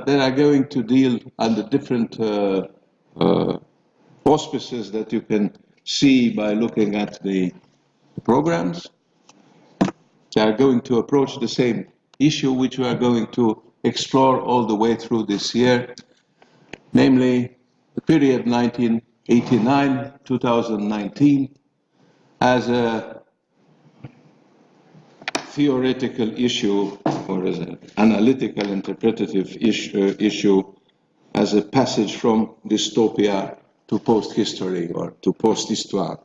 that are going to deal under different auspices that you can see by looking at the programs. They are going to approach the same issue which we are going to explore all the way through this year, namely the period 1989-2019 as a theoretical issue or as an analytical interpretative issue, as a passage from dystopia to post-history or to posthistoire.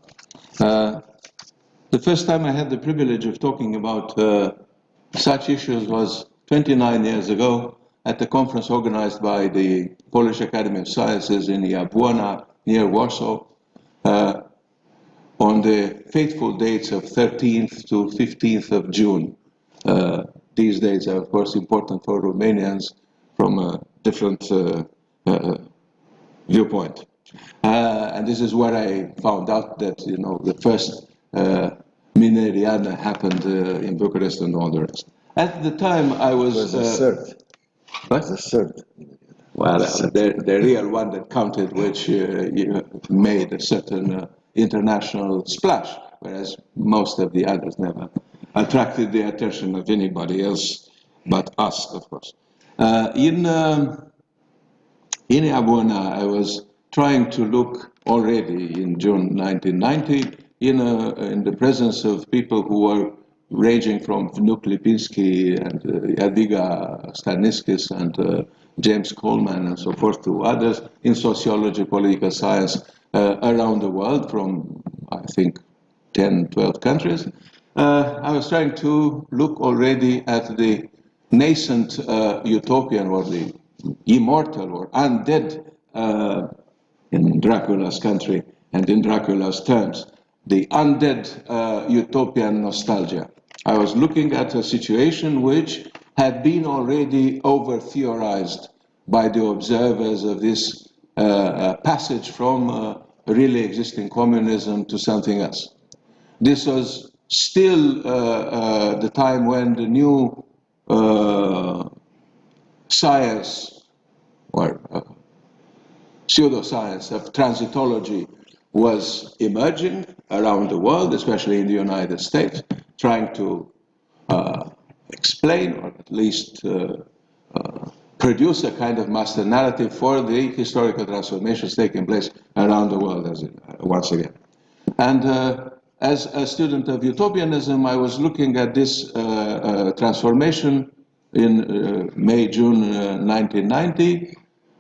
The first time I had the privilege of talking about such issues was 29 years ago at a conference organized by the Polish Academy of Sciences in Jabłona near Warsaw on the fateful dates of 13th to 15th of June. These dates are, of course, important for Romanians from a different viewpoint. And this is where I found out that, you know, the first Mineriana happened in Bucharest and all the rest. At the time, I was... It was the third. What? The third. Well, the real one that counted, which made a certain international splash, whereas most of the others never attracted the attention of anybody else but us, of course. In Jabłona, I was trying to look already in June 1990 in the presence of people who were ranging from Vnuk Lipinski and Jadwiga Staniscis and James Coleman and so forth to others in sociology, political science around the world from, I think, 10, 12 countries. I was trying to look already at the nascent utopian or the immortal or undead in Dracula's country and in Dracula's terms, the undead utopian nostalgia. I was looking at a situation which had been already over-theorized by the observers of this passage from really existing communism to something else. This was still the time when the new science or pseudoscience of transitology was emerging around the world, especially in the United States, trying to explain or at least produce a kind of master narrative for the historical transformations taking place around the world once again. And as a student of utopianism, I was looking at this transformation in May, June 1990,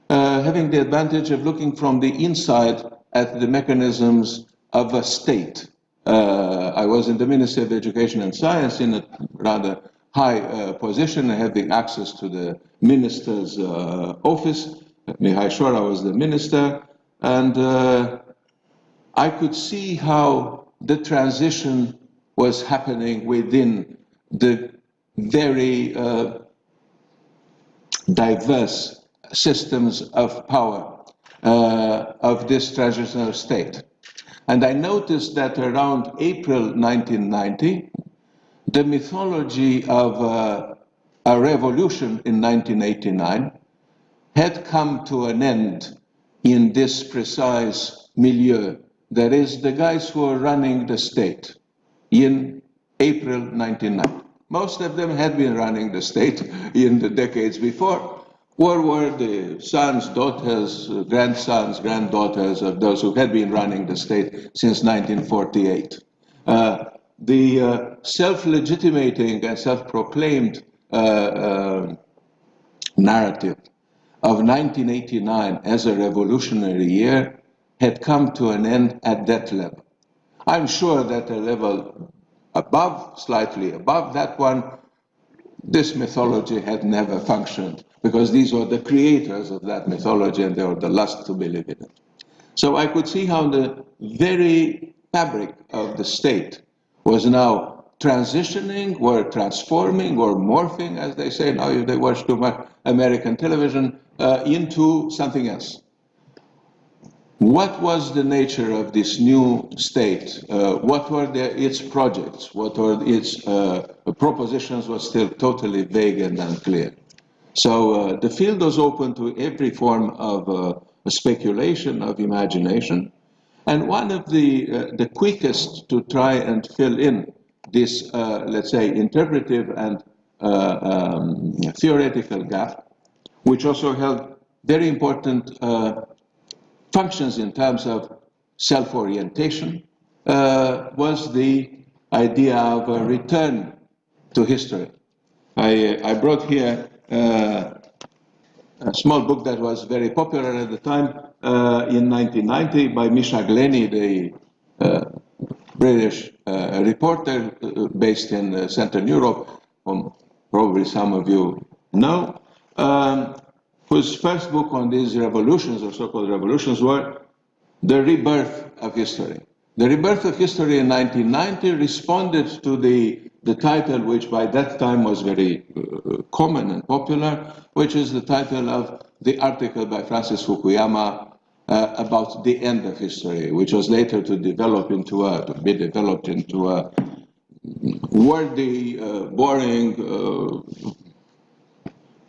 having the advantage of looking from the inside at the mechanisms of a state. I was in the Ministry of Education and Science in a rather high position, having access to the minister's office. Mihai Șora was the minister, and I could see how the transition was happening within the very diverse systems of power of this transitional state. And I noticed that around April 1990, the mythology of a revolution in 1989 had come to an end in this precise milieu. That is, the guys who were running the state in April 1990. Most of them had been running the state in the decades before, or were the sons, daughters, grandsons, granddaughters of those who had been running the state since 1948. The self-legitimating and self-proclaimed narrative of 1989 as a revolutionary year had come to an end at that level. I'm sure that a level above, slightly above that one, this mythology had never functioned, because these were the creators of that mythology and they were the last to believe in it. So I could see how the very fabric of the state was now transitioning, or transforming, or morphing, as they say now if they watch too much American television, into something else. What was the nature of this new state? What were its projects? What were its propositions? Was still totally vague and unclear. So the field was open to every form of speculation, of imagination. And one of the quickest to try and fill in this, let's say, interpretive and theoretical gap, which also held very important functions in terms of self-orientation, was the idea of a return to history. I brought here a small book that was very popular at the time in 1990 by Misha Glenny, the British reporter based in Central Europe, whom probably some of you know, whose first book on these revolutions, or so-called revolutions, were The Rebirth of History. The Rebirth of History in 1990 responded to the title, which by that time was very common and popular, which is the title of the article by Francis Fukuyama about the end of history, which was later to be developed into a wordy, boring,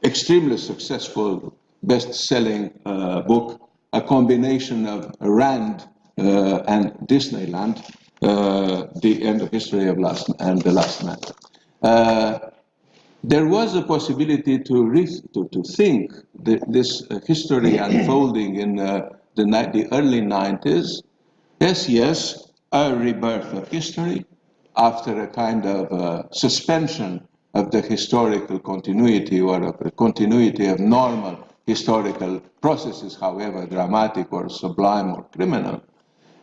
extremely successful, best-selling book, a combination of Rand and Disneyland, The End of History of The Last Man. There was a possibility to think this history unfolding in the early 90s, yes, a rebirth of history after a kind of suspension of the historical continuity or of the continuity of normal historical processes, however dramatic or sublime or criminal,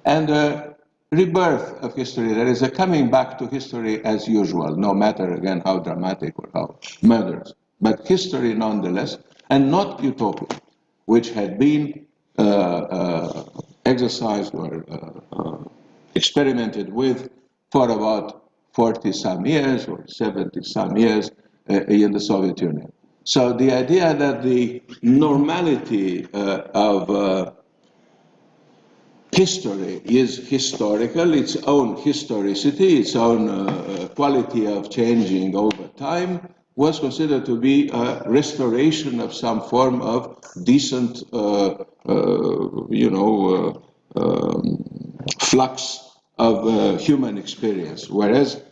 and a rebirth of history. There is a coming back to history as usual, no matter again how dramatic or how murderous, but history nonetheless, and not utopia, which had been exercised or experimented with for about 40-some years or 70-some years in the Soviet Union. So the idea that the normality of history is historical, its own historicity, its own quality of changing over time, was considered to be a restoration of some form of decent, flux of human experience. Whereas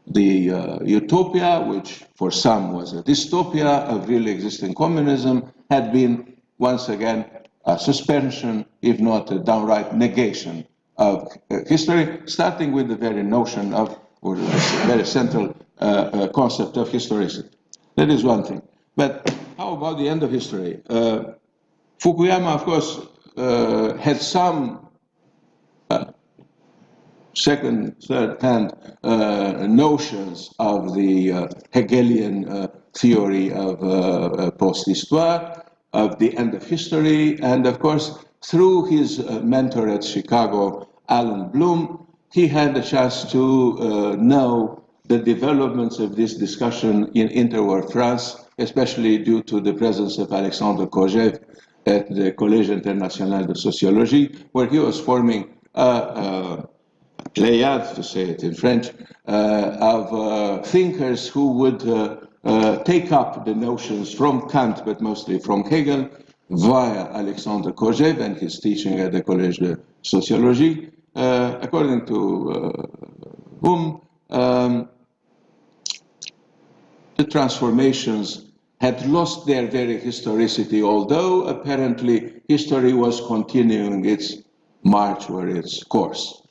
the utopia, which for some was a dystopia of really existing communism, had been once again a suspension, if not a downright negation of history, starting with the very notion of, or the very central concept of historicity. That is one thing. But how about the end of history? Fukuyama, of course, had some second, third-hand notions of the Hegelian theory of posthistory, of the end of history, and of course, through his mentor at Chicago, Alan Bloom, he had a chance to know the developments of this discussion in interwar France, especially due to the presence of Alexandre Kojève at the Collège International de Sociologie, where he was forming a Pléiade, to say it in French, of thinkers who would take up the notions from Kant, but mostly from Hegel, via Alexandre Kojève and his teaching at the Collège de Sociologie, according to whom the transformations had lost their very historicity, although apparently history was continuing its march or its course.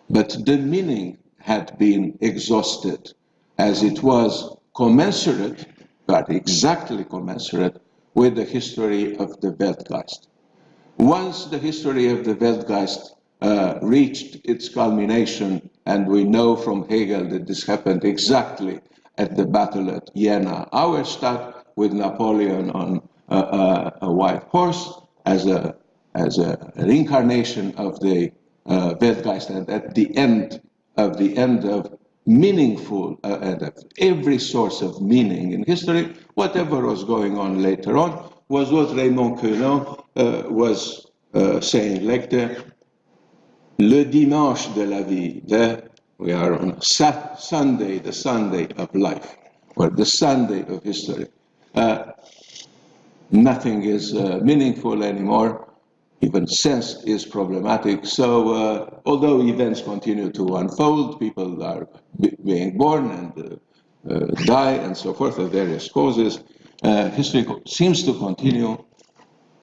But the meaning had been exhausted, as it was commensurate, but exactly commensurate, with the history of the Weltgeist. Once the history of the Weltgeist reached its culmination, and we know from Hegel that this happened exactly at the battle at Jena, Auerstadt, with Napoleon on a white horse as an incarnation of the Weltgeist, and at the end of meaningful, every source of meaning in history, whatever was going on later on, was what Raymond Queneau was saying later, le dimanche de la vie. There we are on Sunday, the Sunday of life, or the Sunday of history. nothing is meaningful anymore. Even sense is problematic. So although events continue to unfold, people are being born and die and so forth of various causes, history seems to continue.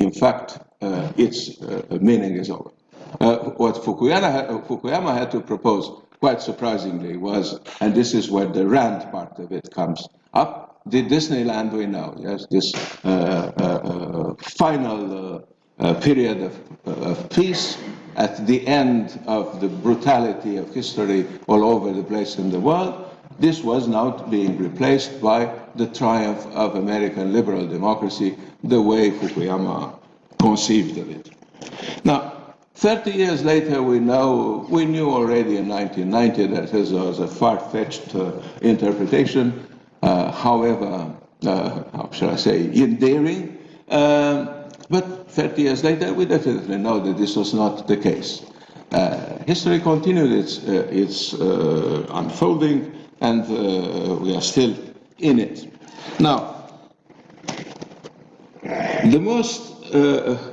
In fact, its meaning is over. What Fukuyama had to propose, quite surprisingly, was, and this is where the Rand part of it comes up, the Disneyland we know, yes, this final period of peace at the end of the brutality of history all over the place in the world. This was now being replaced by the triumph of American liberal democracy, the way Fukuyama conceived of it. Now, 30 years later, we knew already in 1990 that this was a far-fetched interpretation, however, how shall I say, endearing. But 30 years later, we definitely know that this was not the case. History continued its unfolding, and we are still in it. Now, the most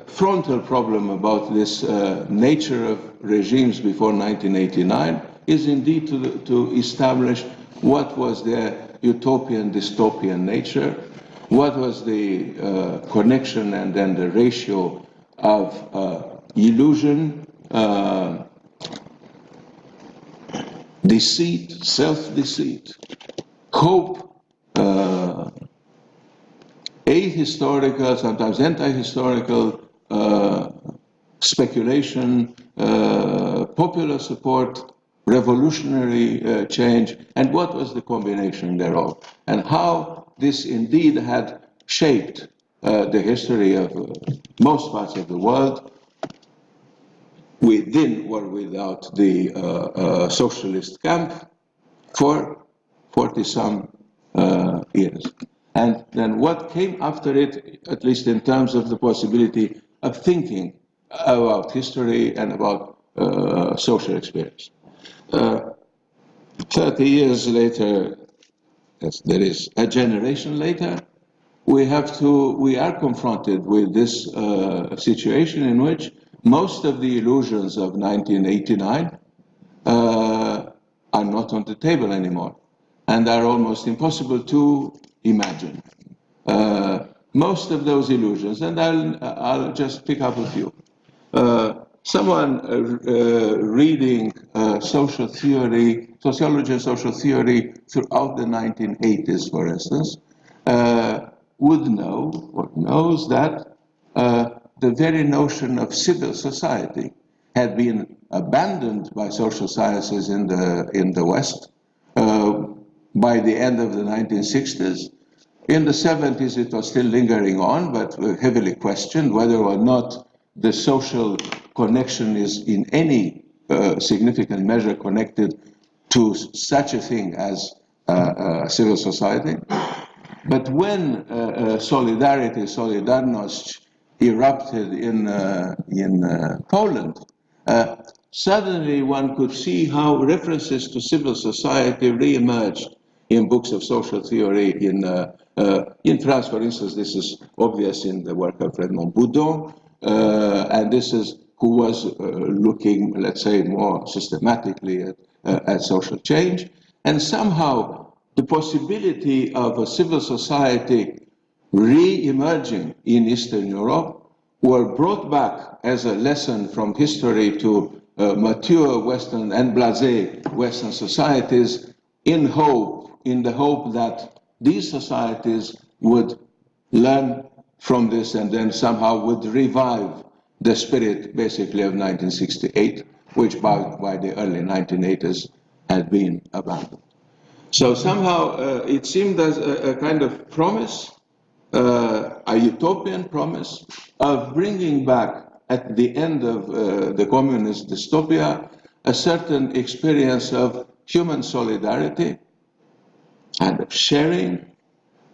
frontal problem about this nature of regimes before 1989 is indeed to establish what was their utopian, dystopian nature, what was the connection and then the ratio of illusion, deceit, self-deceit, hope, ahistorical, sometimes anti-historical speculation, popular support, revolutionary change, and what was the combination thereof, and how this indeed had shaped the history of most parts of the world, within or without the socialist camp, for 40-some years. And then what came after it, at least in terms of the possibility of thinking about history and about social experience. 30 years later, as there is a generation later, we are confronted with this situation in which most of the illusions of 1989 are not on the table anymore and are almost impossible to imagine. Most of those illusions, and I'll just pick up a few. Someone reading social theory, sociology and social theory throughout the 1980s, for instance, would know or knows that the very notion of civil society had been abandoned by social sciences in the West by the end of the 1960s. In the 70s, it was still lingering on, but heavily questioned whether or not the social connection is in any significant measure connected to such a thing as civil society. But when solidarity, Solidarność, erupted in Poland, suddenly one could see how references to civil society re-emerged in books of social theory. In France, for instance, this is obvious in the work of Raymond Boudon, and this is who was looking, let's say, more systematically at social change. And somehow the possibility of a civil society re-emerging in Eastern Europe were brought back as a lesson from history to mature Western and blasé Western societies in the hope that these societies would learn from this and then somehow would revive the spirit basically of 1968, which by the early 1980s had been abandoned. So somehow it seemed as a kind of promise, a utopian promise of bringing back at the end of the communist dystopia a certain experience of human solidarity and of sharing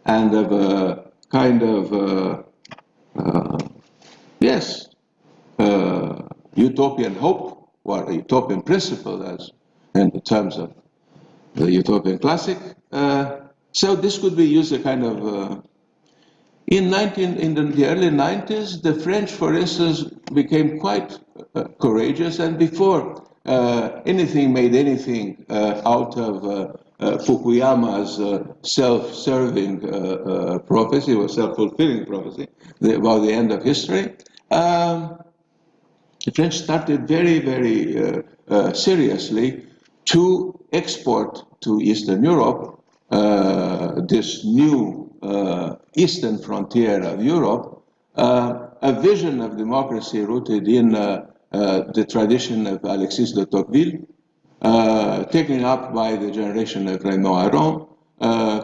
and of a kind of, utopian hope, or a utopian principle, as in the terms of the utopian classic. So this could be used as a kind of In the early 90s, the French, for instance, became quite courageous, and before anything made anything out of Fukuyama's self-serving prophecy, or self-fulfilling prophecy about the end of history, the French started very, very seriously to export to Eastern Europe this new eastern frontier of Europe, a vision of democracy rooted in the tradition of Alexis de Tocqueville, taken up by the generation of Raymond Aron,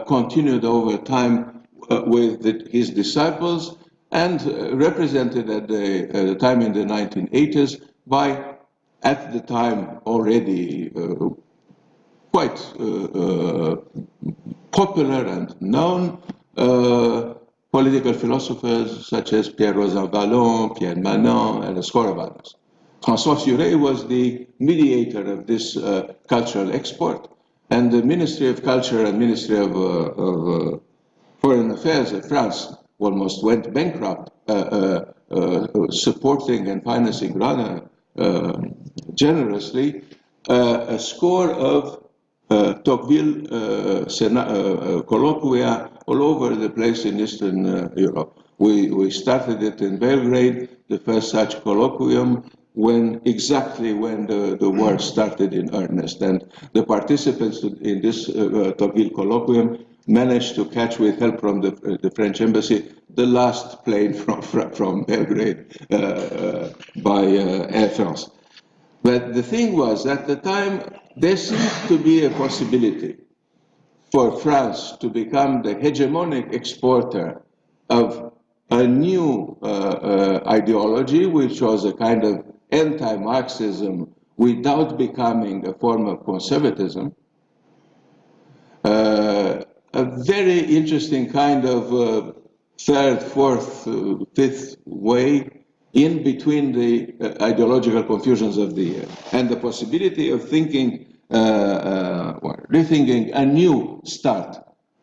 continued over time with his disciples, and represented at the time in the 1980s by, at the time already quite popular and known political philosophers such as Pierre-Rosan Vallon, Pierre Manon, and a score of others. François Furet was the mediator of this cultural export, and the Ministry of Culture and Ministry of Foreign Affairs of France almost went bankrupt, supporting and financing rather generously a score of Tocqueville colloquia all over the place in Eastern Europe. We started it in Belgrade, the first such colloquium, exactly when the war started in earnest. And the participants in this Tocqueville colloquium managed to catch, with help from the French embassy, the last plane from Belgrade by Air France. But the thing was, at the time, there seemed to be a possibility for France to become the hegemonic exporter of a new ideology, which was a kind of anti-Marxism without becoming a form of conservatism. A very interesting kind of third, fourth, fifth way in between the ideological confusions of the year, and the possibility of thinking, rethinking a new start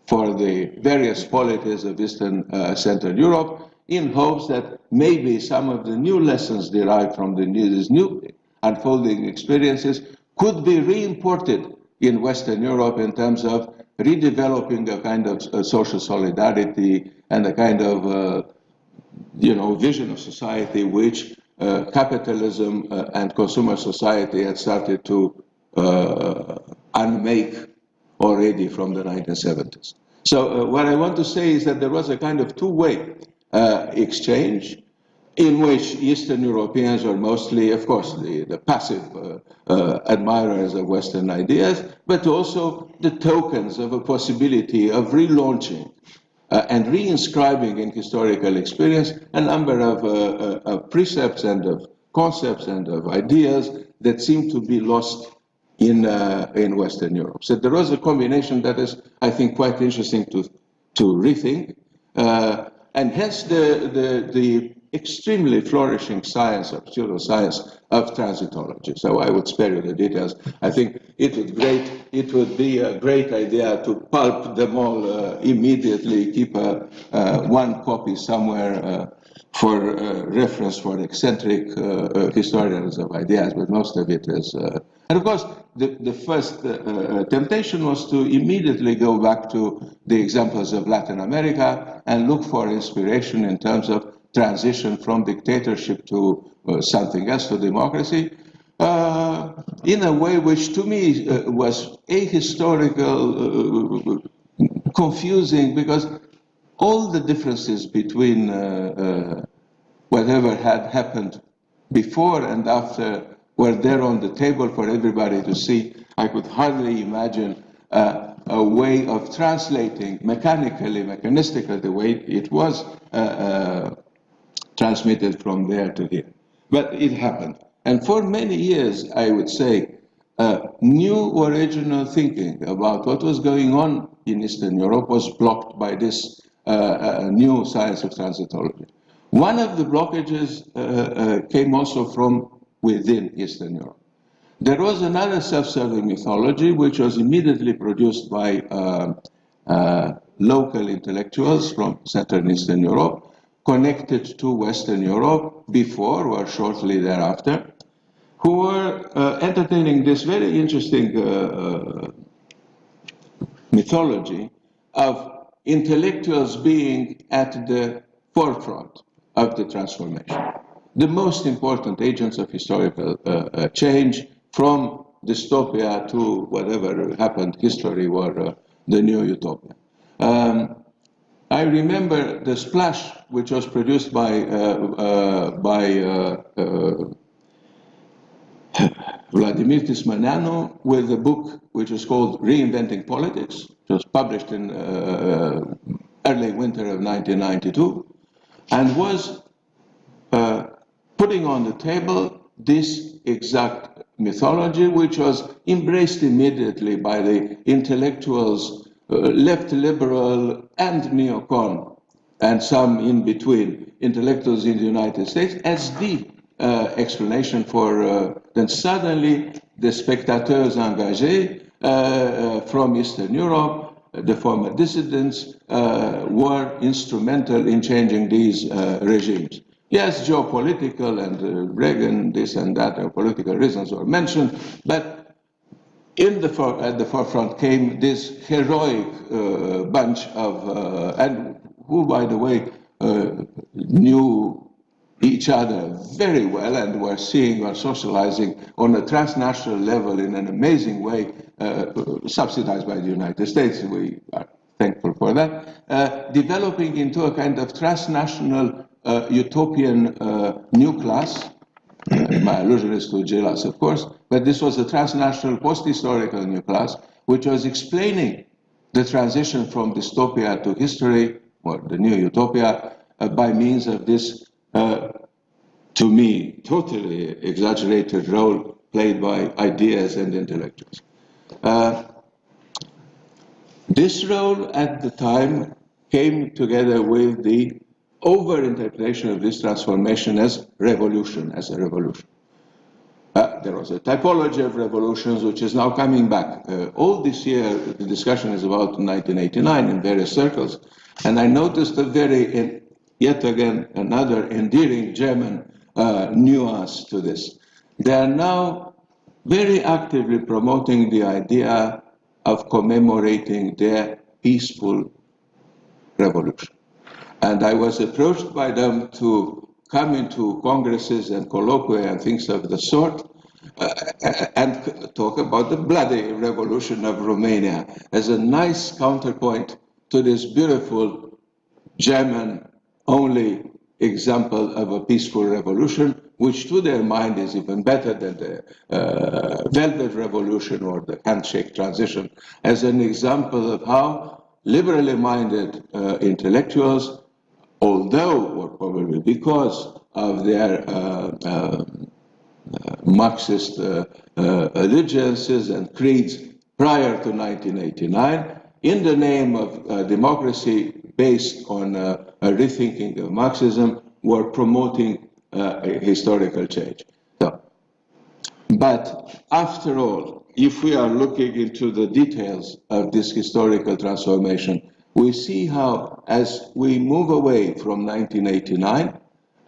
for the various polities of Eastern Central Europe, in hopes that maybe some of the new lessons derived from these new unfolding experiences could be re-imported in Western Europe in terms of redeveloping a kind of social solidarity and a kind of vision of society which capitalism and consumer society had started to unmake already from the 1970s. So what I want to say is that there was a kind of two-way exchange in which Eastern Europeans were mostly, of course, the passive admirers of Western ideas, but also the tokens of a possibility of relaunching and reinscribing in historical experience a number of precepts and of concepts and of ideas that seem to be lost in Western Europe. So there was a combination that is, I think, quite interesting to rethink, and hence the extremely flourishing science or pseudoscience of transitology. So I would spare you the details. I think it would be a great idea to pulp them all immediately, keep one copy somewhere for reference for eccentric historians of ideas, but most of it is. And of course, the first temptation was to immediately go back to the examples of Latin America and look for inspiration in terms of transition from dictatorship to something else, to democracy, in a way which to me was ahistorical, confusing, because all the differences between whatever had happened before and after were there on the table for everybody to see. I could hardly imagine a way of translating mechanically, mechanistically, the way it was transmitted from there to here. But it happened. And for many years, I would say, new original thinking about what was going on in Eastern Europe was blocked by this new science of transitology. One of the blockages came also from within Eastern Europe. There was another self-serving mythology which was immediately produced by local intellectuals from Central and Eastern Europe, connected to Western Europe before or shortly thereafter, who were entertaining this very interesting mythology of intellectuals being at the forefront of the transformation, the most important agents of historical change, from dystopia to whatever happened, history or the new utopia. I remember the splash which was produced by Vladimir Tismaneanu with a book which was called Reinventing Politics. It was published in early winter of 1992 and was putting on the table this exact mythology, which was embraced immediately by the intellectuals, left liberal and neocon, and some in between intellectuals in the United States, as the explanation for then suddenly the spectateurs engagés from Eastern Europe, the former dissidents, were instrumental in changing these regimes. Yes, geopolitical and Reagan, this and that, political reasons were mentioned, but at the forefront came this heroic bunch of, and who, by the way, knew each other very well and were seeing or socializing on a transnational level in an amazing way, subsidized by the United States. We are thankful for that, developing into a kind of transnational utopian new class. My allusion is to Gelas, of course, but this was a transnational post-historical new class, which was explaining the transition from dystopia to history, or the new utopia, by means of this, to me, totally exaggerated role played by ideas and intellectuals. This role at the time came together with the over-interpretation of this transformation as revolution, as a revolution. There was a typology of revolutions which is now coming back. All this year, the discussion is about 1989 in various circles, and I noticed a very, yet again, another endearing German nuance to this. They are now very actively promoting the idea of commemorating their peaceful revolution. And I was approached by them to come into congresses and colloquia and things of the sort, and talk about the bloody revolution of Romania as a nice counterpoint to this beautiful German-only example of a peaceful revolution, which to their mind is even better than the Velvet Revolution or the handshake transition, as an example of how liberally minded intellectuals, although, or probably because of their Marxist allegiances and creeds prior to 1989, in the name of democracy based on a rethinking of Marxism, were promoting a historical change. So, but after all, if we are looking into the details of this historical transformation, we see how, as we move away from 1989,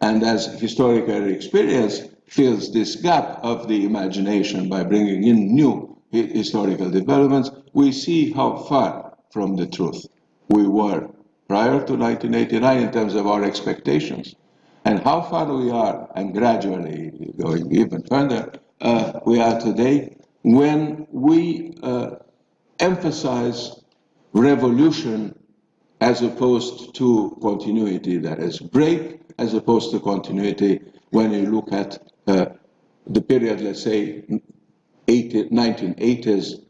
and as historical experience fills this gap of the imagination by bringing in new historical developments, we see how far from the truth we were prior to 1989 in terms of our expectations, and how far we are, and gradually going even further, we are today when we emphasize revolution as opposed to continuity, that is, break as opposed to continuity, when you look at the period, let's say, 1980s,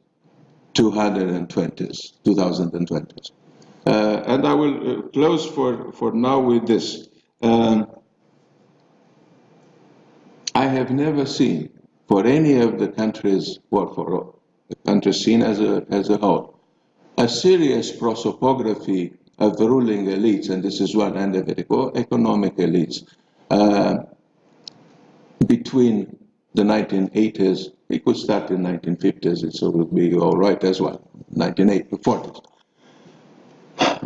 2020s. And I will close for now with this. I have never seen, for any of the countries, or for the countries seen as a whole, a serious prosopography of the ruling elites, and this is one end of it, economic elites, between the 1980s, we could start in 1950s, so it would be all right as well, 1940s.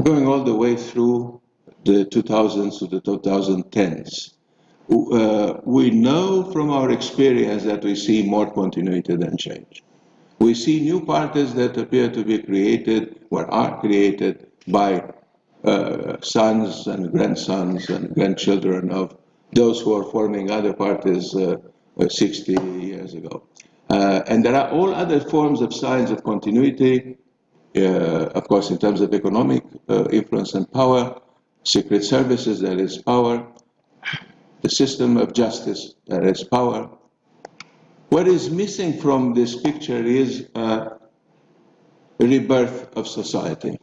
going all the way through the 2000s to the 2010s. We know from our experience that we see more continuity than change. We see new parties that appear to be created or are created by sons and grandsons and grandchildren of those who are forming other parties 60 years ago. And there are all other forms of signs of continuity, of course, in terms of economic influence and power, secret services, there is power, the system of justice, there is power. What is missing from this picture is a rebirth of society,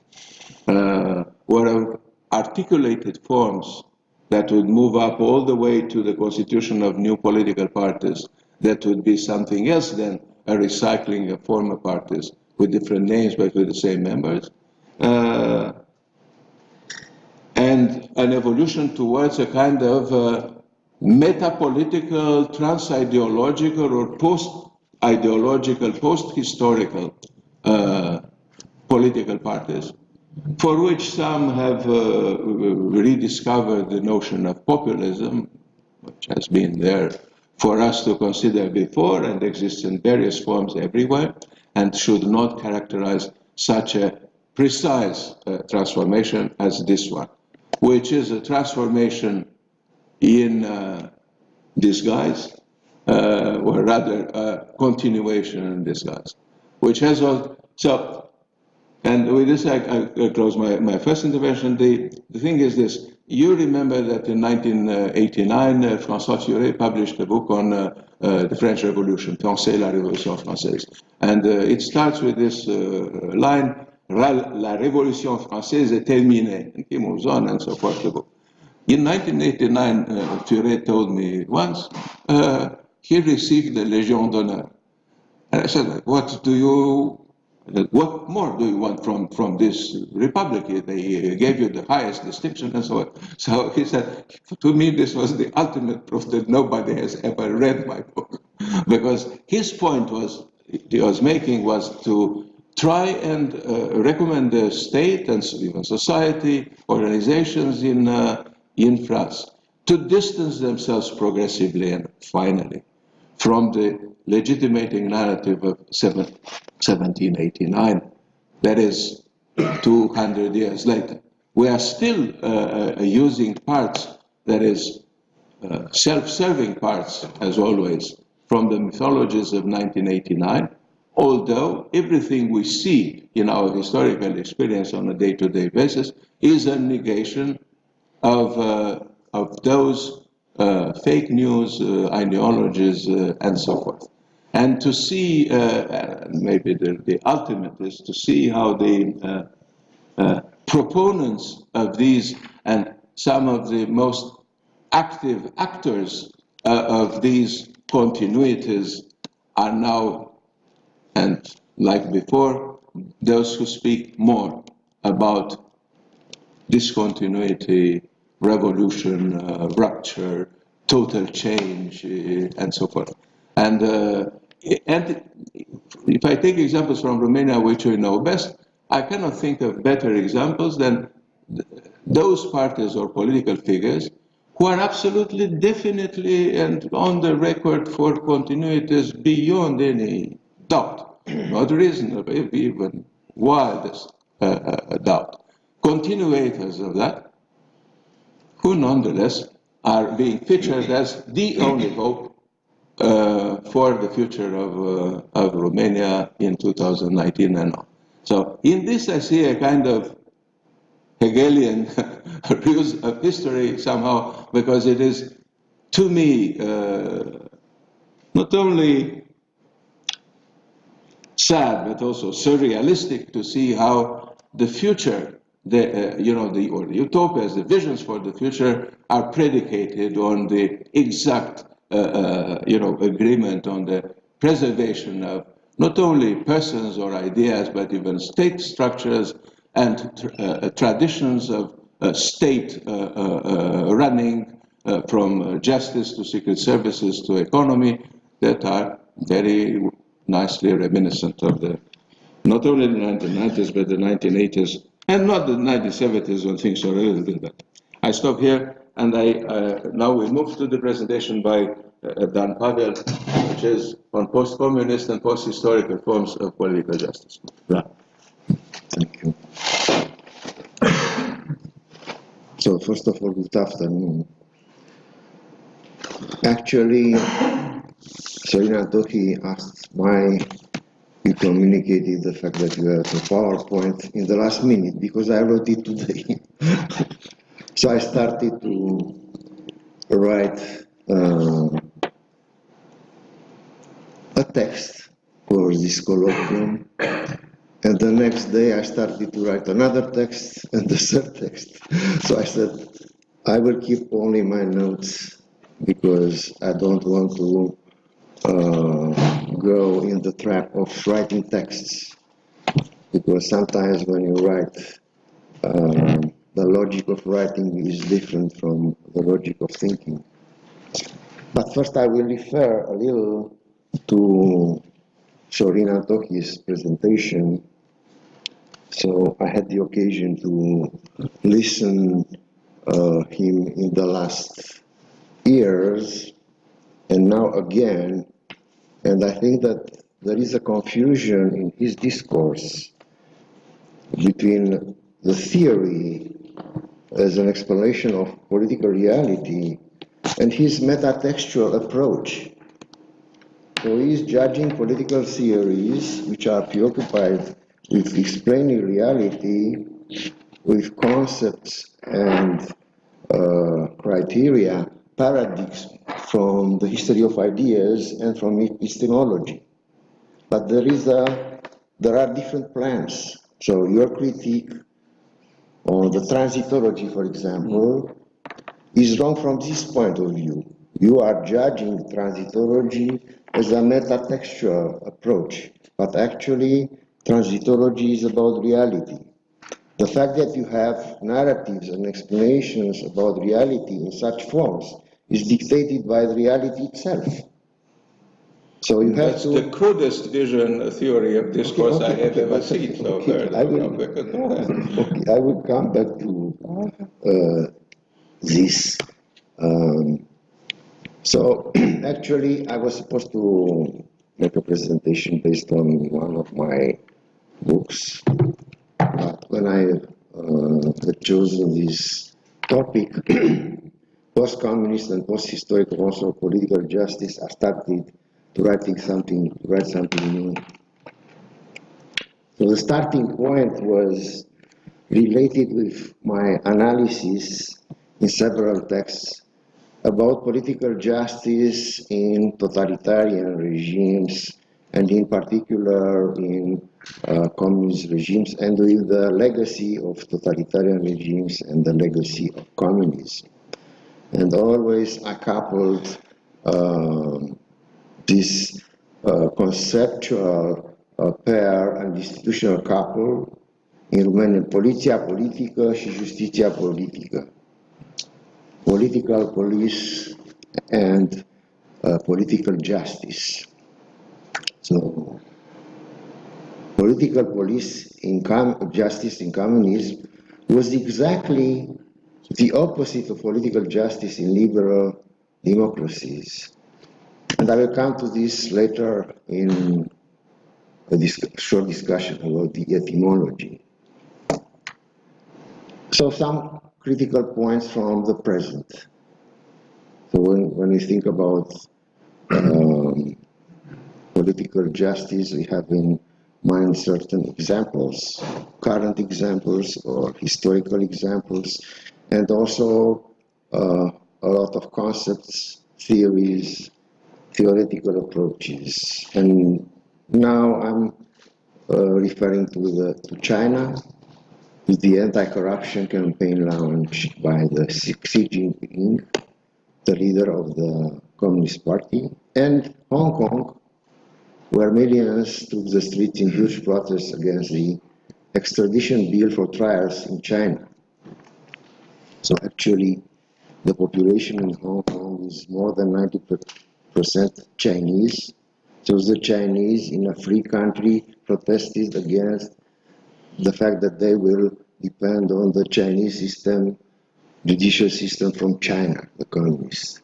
where articulated forms that would move up all the way to the constitution of new political parties, that would be something else than a recycling of former parties with different names but with the same members, and an evolution towards a kind of meta-political, trans-ideological or post-ideological, post-historical political parties, for which some have rediscovered the notion of populism, which has been there for us to consider before and exists in various forms everywhere, and should not characterize such a precise transformation as this one, which is a transformation in disguise, or rather a continuation in disguise, which has all, so, and with this I close my first intervention. The thing is this, you remember that in 1989, François Furet published a book on the French Revolution, Penser la Révolution Française. And it starts with this line, La Révolution Française est terminée, and he moves on and so forth. The book. In 1989, Furet told me once, he received the Légion d'honneur. And I said, what more do you want from this republic? They gave you the highest distinction and so on. So he said, to me, this was the ultimate proof that nobody has ever read my book. Because his point he was making was to try and recommend the state and even society, organizations in France, to distance themselves progressively and finally from the legitimating narrative of 1789, that is 200 years later. We are still using parts, that is self-serving parts, as always, from the mythologies of 1989, although everything we see in our historical experience on a day-to-day basis is a negation of those fake news, ideologies, and so forth. And to see, maybe the ultimate is to see how the proponents of these and some of the most active actors of these continuities are now, and like before, those who speak more about discontinuity, revolution, rupture, total change, and so forth. And if I take examples from Romania, which we know best, I cannot think of better examples than those parties or political figures who are absolutely, definitely, and on the record for continuities beyond any doubt, not reasonable, even wildest doubt. Continuators of that, who nonetheless are being featured as the only hope for the future of Romania in 2019 and on. So in this I see a kind of Hegelian use of history somehow, because it is, to me, not only sad but also surrealistic to see how the future, the utopias, the visions for the future are predicated on the exact agreement on the preservation of not only persons or ideas, but even state structures and traditions of state running, from justice to secret services to economy, that are very nicely reminiscent of not only the 1990s, but the 1980s And not the 1970s when things were a little different. I stop here, and now we move to the presentation by Dan Pavel, which is on post-communist and post-historical forms of political justice. Yeah. Thank you. So first of all, good afternoon. Actually, Sorin Antohi asked why you communicated the fact that you have a PowerPoint in the last minute, because I wrote it today. So I started to write a text for this colloquium, and the next day I started to write another text and the third text. So I said, I will keep only my notes because I don't want to go in the trap of writing texts. Because sometimes when you write, the logic of writing is different from the logic of thinking. But first I will refer a little to Sorin Antohi's presentation. So I had the occasion to listen him in the last years, and now again, and I think that there is a confusion in his discourse between the theory as an explanation of political reality and his metatextual approach. So he is judging political theories which are preoccupied with explaining reality, with concepts and criteria, paradigms from the history of ideas and from epistemology. But there are different plans. So your critique on the transitology, for example, is wrong from this point of view. You are judging transitology as a metatextual approach, but actually transitology is about reality. The fact that you have narratives and explanations about reality in such forms is dictated by the reality itself. So you have That's the crudest vision theory of discourse I have ever seen. So I will come back to this. So actually, I was supposed to make a presentation based on one of my books, but when I had chosen this topic, post-communist and post-historical forms of political justice, I started to write something new. So the starting point was related with my analysis in several texts about political justice in totalitarian regimes, and in particular in communist regimes, and with the legacy of totalitarian regimes and the legacy of communism. And always I coupled this conceptual pair and institutional couple in Romanian, poliția politică și justiția politică. Political police and political justice. So, political police in justice in communism was exactly the opposite of political justice in liberal democracies. And I will come to this later in a short discussion about the etymology. So some critical points from the present. So when we think about political justice, we have in mind certain examples, current examples or historical examples, and also a lot of concepts, theories, theoretical approaches. And now I'm referring to China, with the anti-corruption campaign launched by the Xi Jinping, the leader of the Communist Party, and Hong Kong, where millions took the streets in huge protests against the extradition bill for trials in China. So actually, the population in Hong Kong is more than 90% Chinese. So the Chinese in a free country protested against the fact that they will depend on the Chinese system, judicial system from China, the communist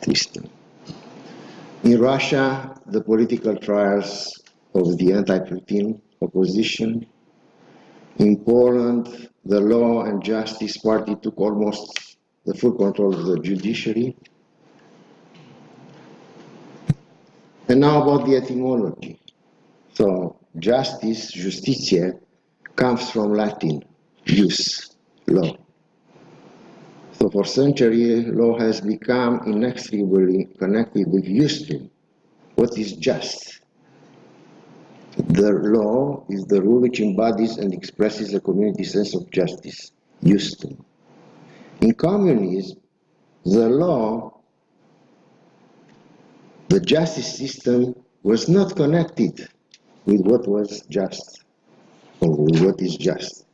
system. In Russia, the political trials of the anti-Putin opposition. In Poland, the Law and Justice Party took almost the full control of the judiciary. And now about the etymology. So, justice, justiție, comes from Latin, jus, law. So for centuries, law has become inextricably connected with justum, what is just. The law is the rule which embodies and expresses the community sense of justice, justum. In communism, the law, the justice system was not connected with what was just, or with what is just.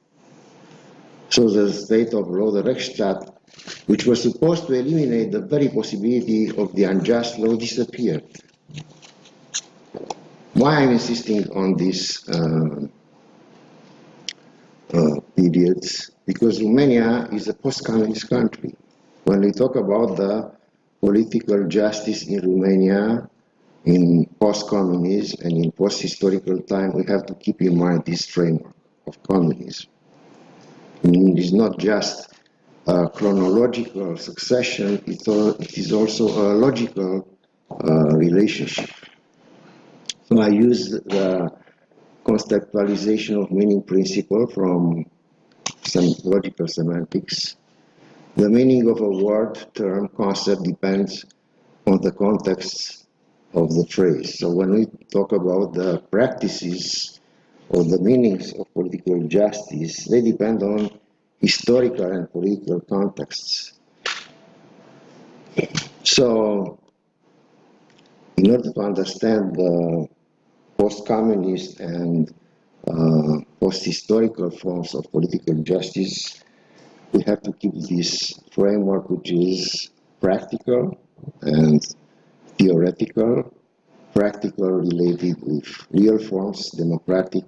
So the state of law, the Rechtsstaat, which was supposed to eliminate the very possibility of the unjust law, disappeared. Why I'm insisting on these periods? Because Romania is a post-communist country. When we talk about the political justice in Romania, in post-communism and in post-historical time, we have to keep in mind this framework of communism. It is not just a chronological succession, it is also a logical relationship. So I use the conceptualization of meaning principle from some logical semantics. The meaning of a word, term, concept depends on the context of the phrase. So when we talk about the practices or the meanings of political justice, they depend on historical and political contexts. So in order to understand the post-communist and post-historical forms of political justice, we have to keep this framework which is practical and theoretical, practical related with real forms, democratic,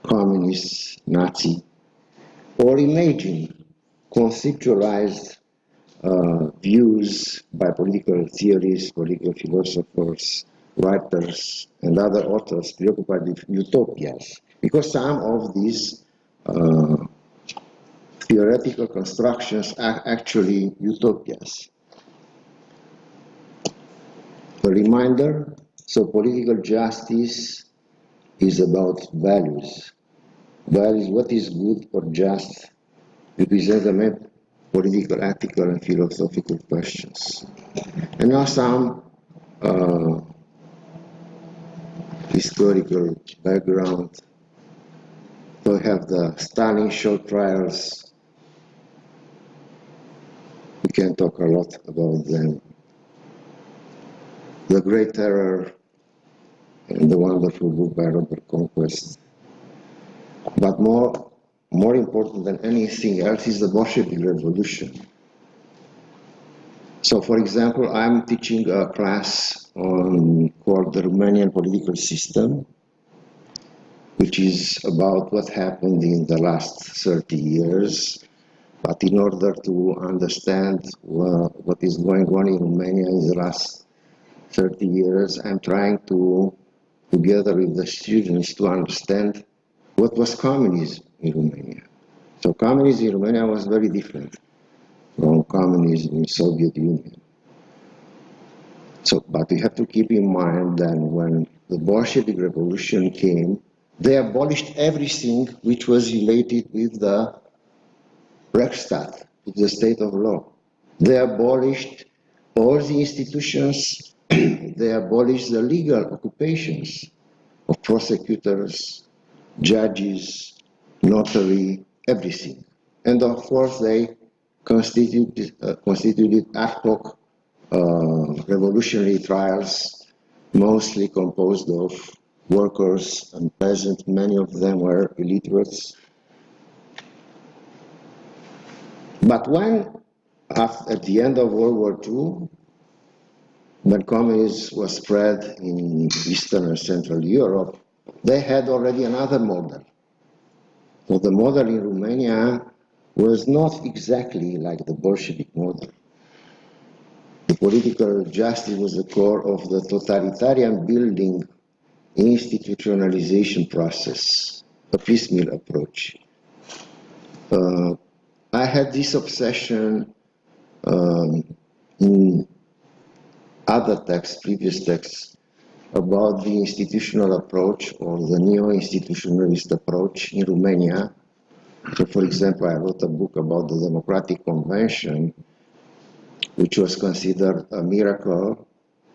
communist, Nazi, or imagined, conceptualized views by political theorists, political philosophers, writers, and other authors preoccupied with utopias, because some of these theoretical constructions are actually utopias. A reminder, so political justice is about values. Values, what is good or just, represent the main political, ethical, and philosophical questions. And now some historical background. So we have the Stalin show trials. We can talk a lot about them. The Great Terror and the wonderful book by Robert Conquest. But more important than anything else is the Bolshevik Revolution. So, for example, I'm teaching a class called the Romanian political system, which is about what happened in the last 30 years. But in order to understand what is going on in Romania in the last 30 years, I'm trying to, together with the students, to understand what was communism in Romania. So communism in Romania was very different from communism in Soviet Union. So, but we have to keep in mind that when the Bolshevik Revolution came, they abolished everything which was related with the Rechtsstaat, with the state of law. They abolished all the institutions, they abolished the legal occupations of prosecutors, judges, notary, everything. And of course they constituted ad hoc revolutionary trials, mostly composed of workers and peasants. Many of them were illiterates. But when, at the end of World War II, when communism was spread in Eastern and Central Europe, they had already another model. So the model in Romania was not exactly like the Bolshevik model. The political justice was the core of the totalitarian building institutionalization process, a piecemeal approach. I had this obsession in other texts, previous texts, about the institutional approach or the neo-institutionalist approach in Romania. So, for example, I wrote a book about the Democratic Convention, which was considered a miracle,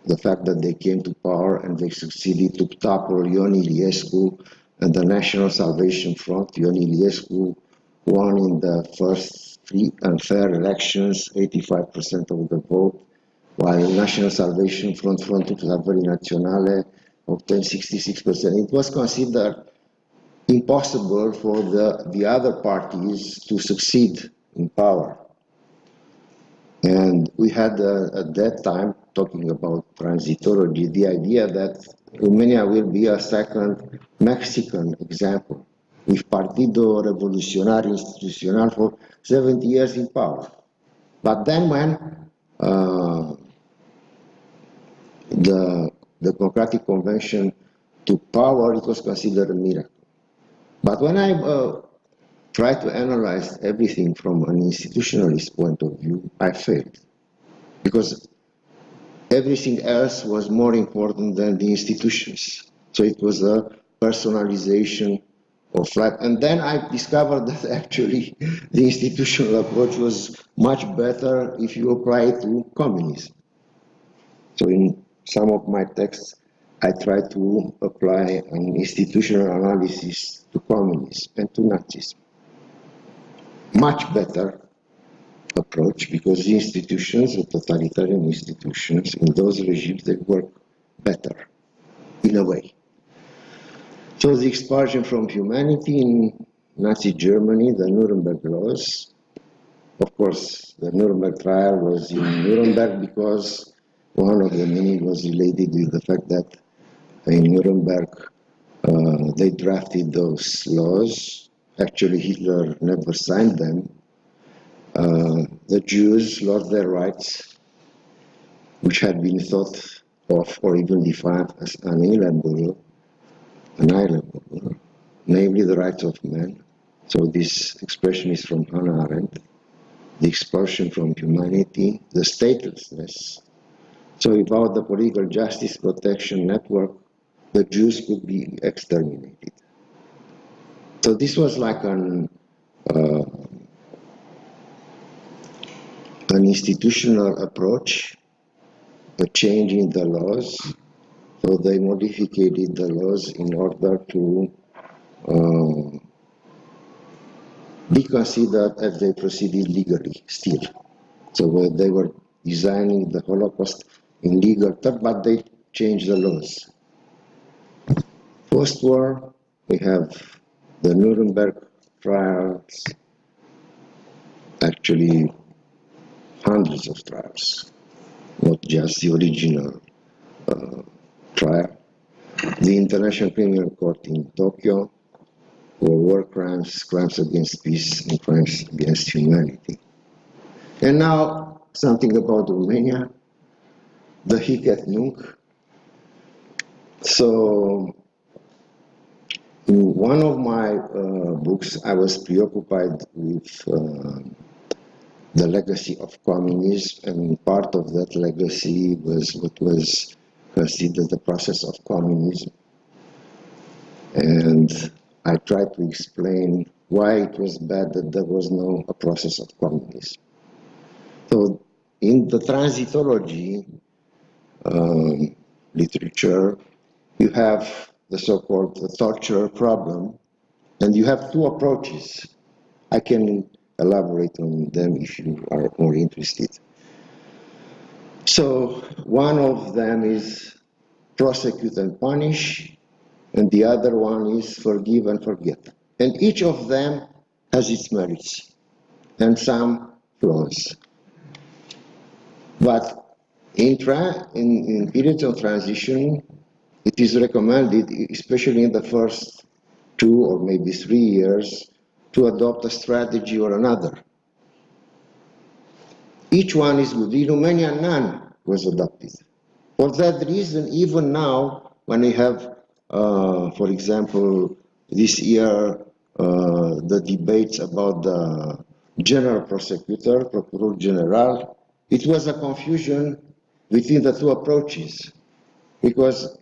the fact that they came to power and they succeeded to topple Ion Iliescu and the National Salvation Front. Ion Iliescu won in the first free and fair elections, 85% of the vote, while National Salvation Front, Frontul Salvării Naționale, obtained 66%. It was considered impossible for the other parties to succeed in power. And we had at that time, talking about transitology, the idea that Romania will be a second Mexican example, with Partido Revolucionario Institucional for 70 years in power. But then when the Democratic Convention took power, it was considered a miracle. But when I tried to analyze everything from an institutionalist point of view, I failed. Because everything else was more important than the institutions. So it was a personalization of life. And then I discovered that actually the institutional approach was much better if you apply it to communism. So in some of my texts, I try to apply an institutional analysis to communism and to Nazism. Much better approach, because the institutions, the totalitarian institutions in those regimes, they work better in a way. So the expulsion from humanity in Nazi Germany, the Nuremberg laws. Of course, the Nuremberg trial was in Nuremberg because one of the many was related with the fact that in Nuremberg they drafted those laws. Actually, Hitler never signed them. The Jews lost their rights, which had been thought of or even defined as unalienable, namely the rights of man. So this expression is from Hannah Arendt, the expulsion from humanity, the statelessness. So without the political justice protection network, the Jews could be exterminated. So this was like an institutional approach, a change in the laws. So they modified the laws in order to be considered as they proceeded legally still. So they were designing the Holocaust in legal terms, but they changed the laws. Post-war, we have the Nuremberg trials, actually hundreds of trials, not just the original trial. The International Criminal Court in Tokyo for war crimes, crimes against peace, and crimes against humanity. And now, something about Romania, the Hic et Nunc. So, in one of my books, I was preoccupied with the legacy of communism, and part of that legacy was what was considered the process of communism. And I tried to explain why it was bad that there was no a process of communism. So in the transitology literature, you have the so-called torture problem, and you have two approaches. I can elaborate on them if you are more interested. So one of them is prosecute and punish, and the other one is forgive and forget. And each of them has its merits and some flaws. But in periods of transition, it is recommended, especially in the first 2 or maybe 3 years, to adopt a strategy or another. Each one is good. In Romania, none was adopted. For that reason, even now, when we have, for example, this year, the debates about the general prosecutor, Procureur General, it was a confusion between the two approaches, because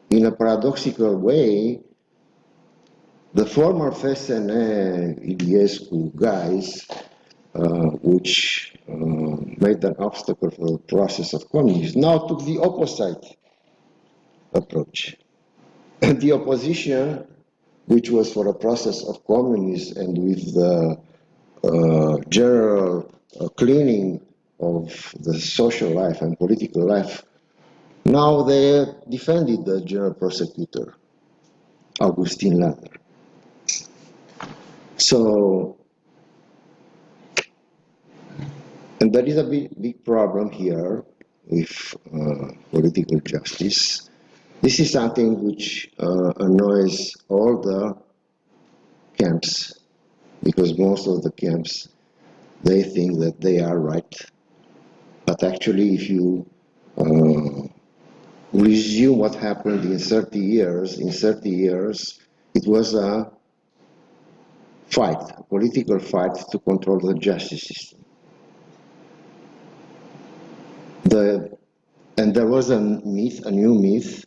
in a paradoxical way, the former FSN Iliescu guys, which made an obstacle for the process of communism, now took the opposite approach. And the opposition, which was for a process of communism and with the general cleaning of the social life and political life, now they defended the general prosecutor, Augustin Lader. So, and there is a big problem here with political justice. This is something which annoys all the camps, because most of the camps, they think that they are right. But actually, if you resume what happened in 30 years, it was a fight, a political fight to control the justice system. And there was a myth, a new myth,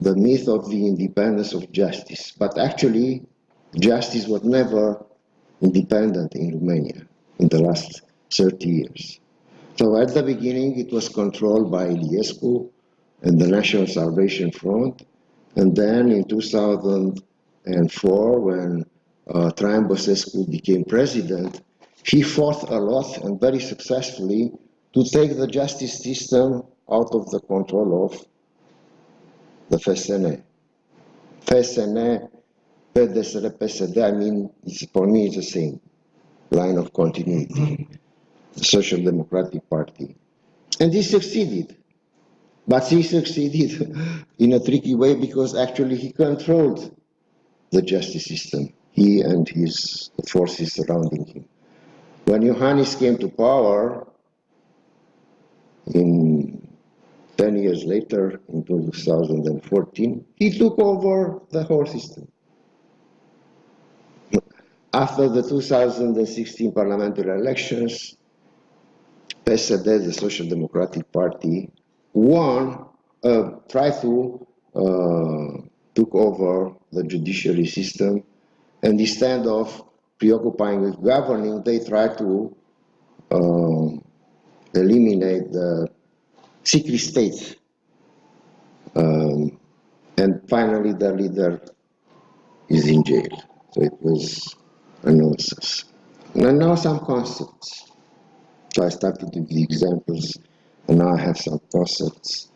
the myth of the independence of justice. But actually, justice was never independent in Romania in the last 30 years. So at the beginning, it was controlled by Iliescu and the National Salvation Front. And then in 2004, when Traian Băsescu became president, he fought a lot and very successfully to take the justice system out of the control of the FSN. FSN, PDSR, PSD, I mean, for me, it's the same line of continuity, the Social Democratic Party. And he succeeded. But he succeeded in a tricky way because actually he controlled the justice system, he and his forces surrounding him. When Iohannis came to power, in 10 years later, in 2014, he took over the whole system. After the 2016 parliamentary elections, PSD, the Social Democratic Party, tried to took over the judiciary system, and instead of preoccupying with governing, they tried to eliminate the secret state. And finally, the leader is in jail. So it was a nonsense. And now some concepts. So I started with the examples, and now I have some concepts.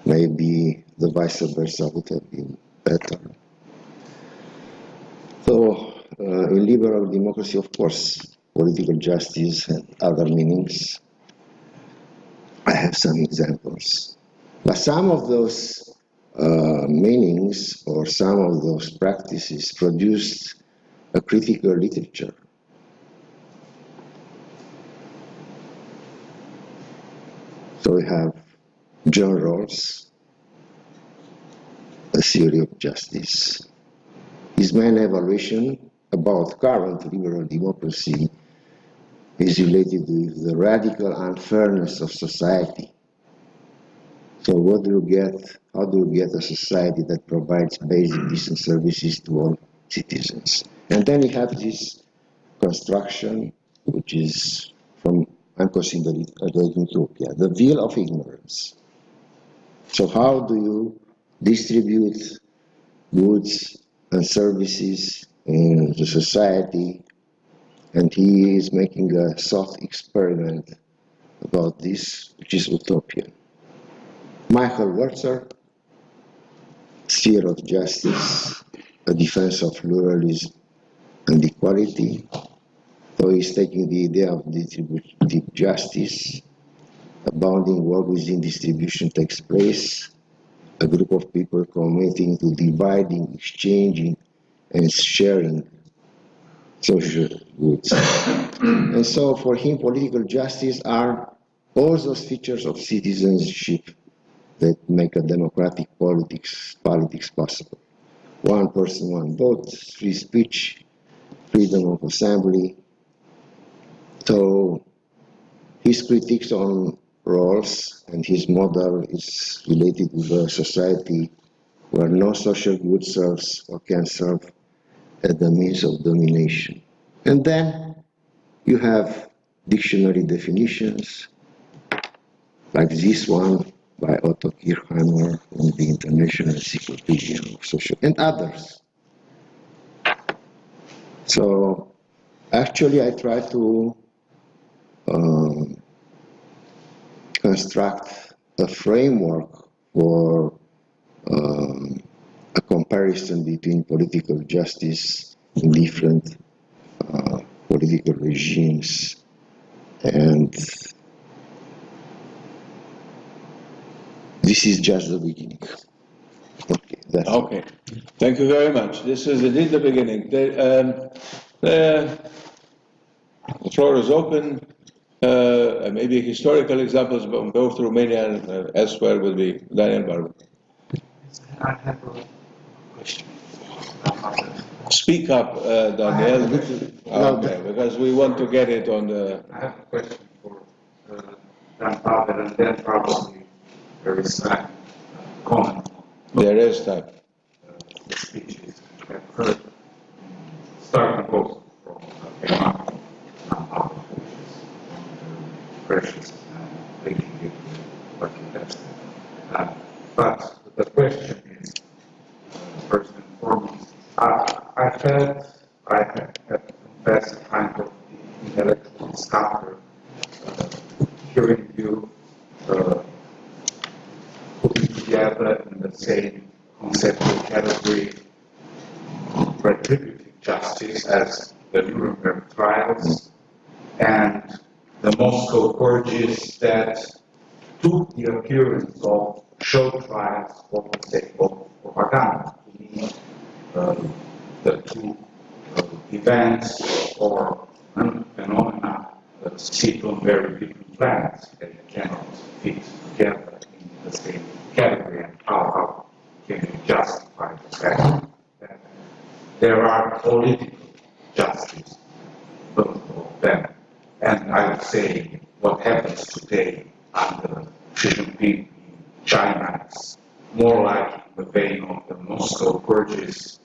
Maybe the vice versa would have been better. So in liberal democracy, of course, political justice and other meanings. I have some examples. But some of those meanings or some of those practices produced a critical literature. So we have John Rawls, A Theory of Justice. His main evaluation about current liberal democracy is related with the radical unfairness of society. So what do you get? How do you get a society that provides basic decent services to all citizens? And then you have this construction, which is from, I'm considering it as Utopia, the veil of ignorance. So how do you distribute goods and services in the society? And he is making a soft experiment about this, which is utopian. Michael Werther, Sphere of Justice, a defense of pluralism and equality. So he's taking the idea of distributive justice, a bounding world within distribution takes place, a group of people committing to dividing, exchanging, and sharing social goods. And so for him, political justice are all those features of citizenship that make a democratic politics possible. One person, one vote, free speech, freedom of assembly. So his critiques on roles and his model is related with a society where no social good serves or can serve as the means of domination. And then you have dictionary definitions, like this one by Otto Kirchheimer from the International Encyclopedia of Social, and others. So actually I try to construct a framework for a comparison between political justice in different political regimes, and this is just the beginning. Okay, that's Okay, thank you very much. This is indeed the beginning. The floor is open. Maybe historical examples from both Romania and elsewhere will be Daniel Barbu. I have a question. Speak up, Daniel. Okay, because we want to get it on the. I have a question for Dan Pavel, and then probably there is time comment on There is time. the speeches which we have heard, starting both from Dan Pavel, which is precious and linking it to what you have said. But the question is, first and foremost, I have confessed a kind of intellectual scupper hearing you putting together in the same conceptual category retributive justice as the Nuremberg trials and the Moscow purges that took the appearance of show trials for the sake of propaganda. To me, the two events or phenomena sit on very different planets. They cannot fit together in the same category. And how can you justify the fact that there are political justice, both of them? And I would say what happens today under Xi Jinping in China is more like the vein of the Moscow purges,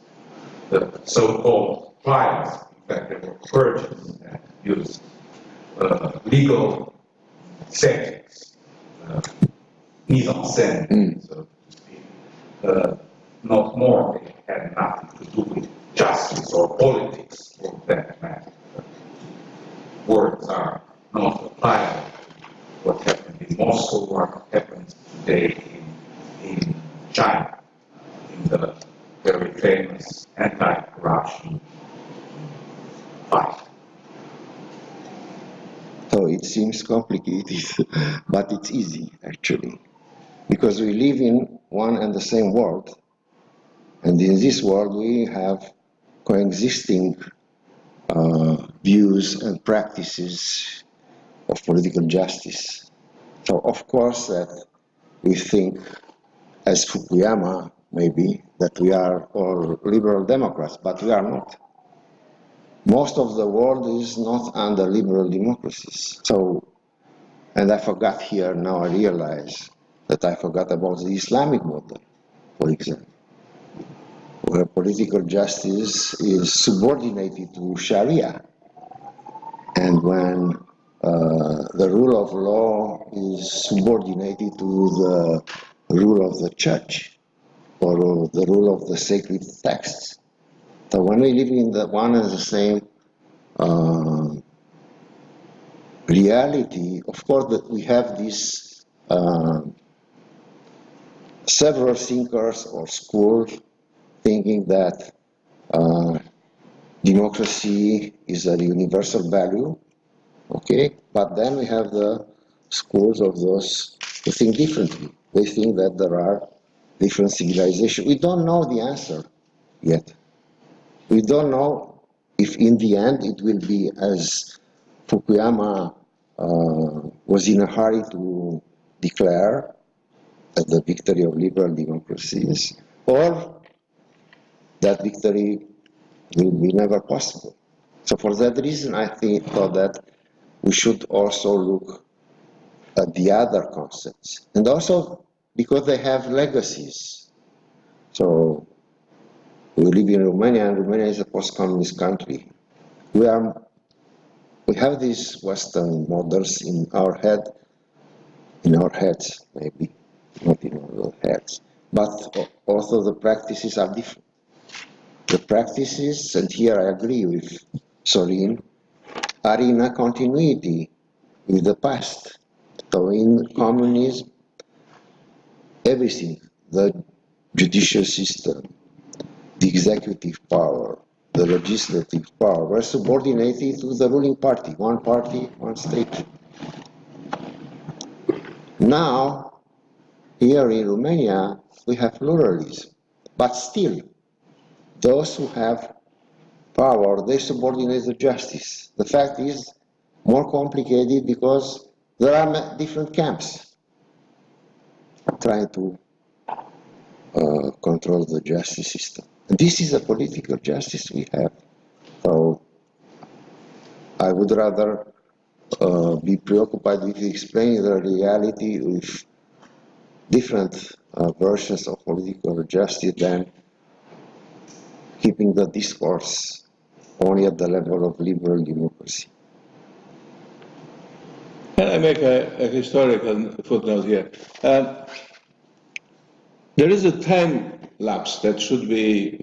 the so-called trials. In fact, they were purges that used legal settings, mise en scène, so to speak, not more. They had nothing to do with justice or politics for that matter. Words are not applicable to what happened in Moscow or what happens today in China, in the very famous anti-corruption fight. So it seems complicated, but it's easy actually, because we live in one and the same world, and in this world we have coexisting views and practices of political justice. So of course that we think, as Fukuyama maybe, that we are all liberal democrats, but we are not. Most of the world is not under liberal democracies. So, and I forgot here, now I realize that I forgot about the Islamic model, for example, where political justice is subordinated to Sharia. And when the rule of law is subordinated to the rule of the church or the rule of the sacred texts. So when we live in the one and the same reality, of course that we have these several thinkers or schools thinking that democracy is a universal value, okay? But then we have the schools of those who think differently. They think that there are different civilizations. We don't know the answer yet. We don't know if in the end it will be as Fukuyama was in a hurry to declare as the victory of liberal democracies, or that victory will be never possible. So for that reason, I thought that we should also look at the other concepts, and also because they have legacies. So we live in Romania, and Romania is a post-communist country. We have these Western models in our heads, maybe, not in our heads, but also the practices are different. The practices, and here I agree with Sorin, are in a continuity with the past. So in communism, everything, the judicial system, the executive power, the legislative power, were subordinated to the ruling party, one state. Now, here in Romania, we have pluralism, but still, those who have power, they subordinate the justice. The fact is more complicated because there are different camps trying to control the justice system. And this is a political justice we have. So I would rather be preoccupied with explaining the reality with different versions of political justice than keeping the discourse only at the level of liberal democracy. Can I make a historical footnote here? There is a time lapse that should be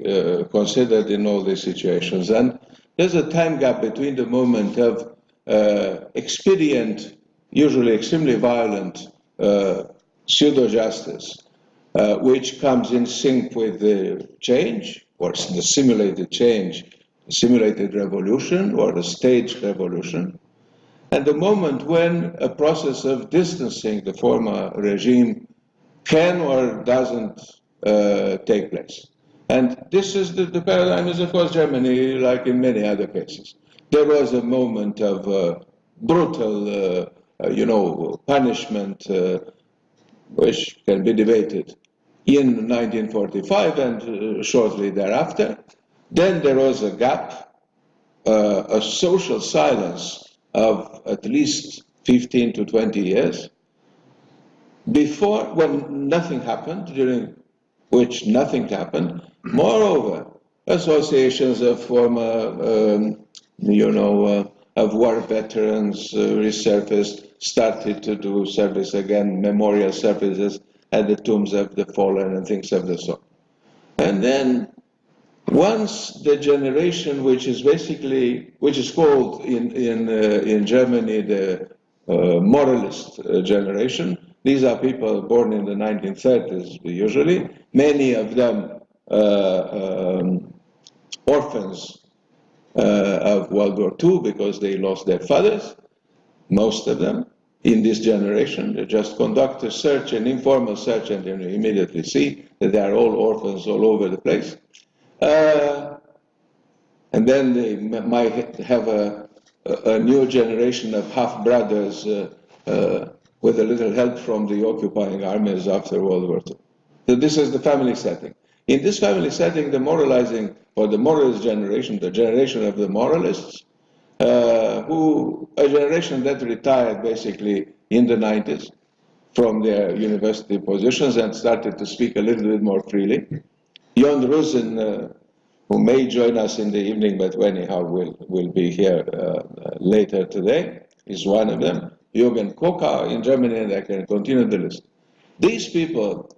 considered in all these situations, and there's a time gap between the moment of expedient, usually extremely violent pseudo-justice, which comes in sync with the change, or the simulated change, the simulated revolution, or the staged revolution, and the moment when a process of distancing the former regime can or doesn't take place. And this is the paradigm is, of course, Germany, like in many other cases. There was a moment of brutal, punishment, which can be debated in 1945 and shortly thereafter. Then there was a gap, a social silence of at least 15 to 20 years, before, when nothing happened, during which nothing happened. Moreover, associations of former, of war veterans resurfaced, started to do service again, memorial services at the tombs of the fallen and things of the sort. And then, once the generation, which is called in Germany the moralist generation. These are people born in the 1930s, usually. Many of them orphans of World War II because they lost their fathers, most of them, in this generation. They just conduct a search, an informal search, and you immediately see that they are all orphans all over the place. And then they might have a new generation of half-brothers with a little help from the occupying armies after World War II. So this is the family setting. In this family setting, the moralizing, or the moralist generation, the generation of the moralists, a generation that retired basically in the 90s from their university positions and started to speak a little bit more freely. Jon Rusin, who may join us in the evening, but anyhow will be here later today, is one of them. Jürgen Koka in Germany, and I can continue the list. These people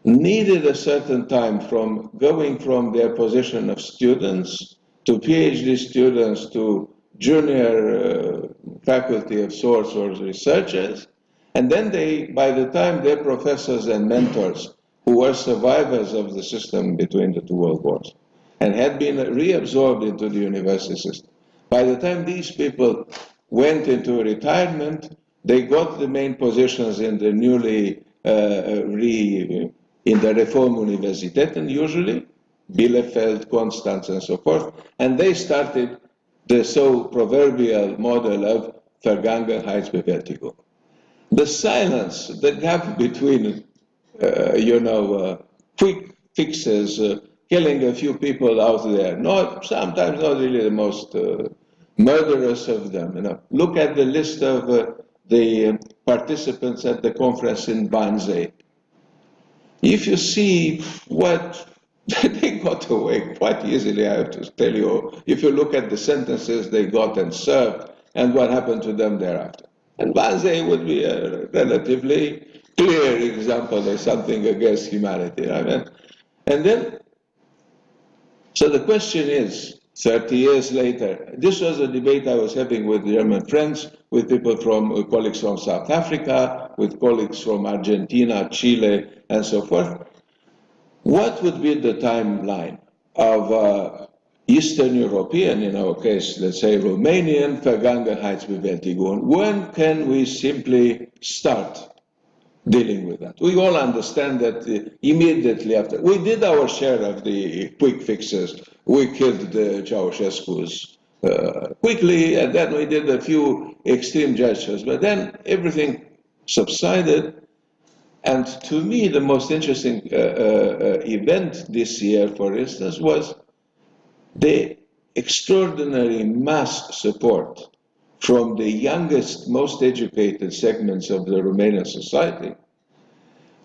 needed a certain time from going from their position of students to PhD students to junior faculty of sorts or researchers, and then by the time their professors and mentors, who were survivors of the system between the two world wars, and had been reabsorbed into the university system, by the time these people went into retirement, they got the main positions in the newly in the Reform Universitäten usually, Bielefeld, Constance, and so forth, and they started the so proverbial model of Vergangenheitsbewältigung. The silence, the gap between, quick fixes, killing a few people out there, sometimes not really the most murderous of them. Look at the list of the participants at the conference in Wannsee. If you see what they got away quite easily, I have to tell you, if you look at the sentences they got and served and what happened to them thereafter. And Wannsee would be a relatively clear example of something against humanity. And then, so the question is, 30 years later, this was a debate I was having with German friends, with people from colleagues from South Africa, with colleagues from Argentina, Chile, and so forth. What would be the timeline of Eastern European, in our case, let's say Romanian Vergangenheitsbewältigung? When can we simply start dealing with that? We all understand that immediately after. We did our share of the quick fixes. We killed the Ceausescu's quickly, and then we did a few extreme gestures. But then everything subsided. And to me, the most interesting event this year, for instance, was the extraordinary mass support from the youngest, most educated segments of the Romanian society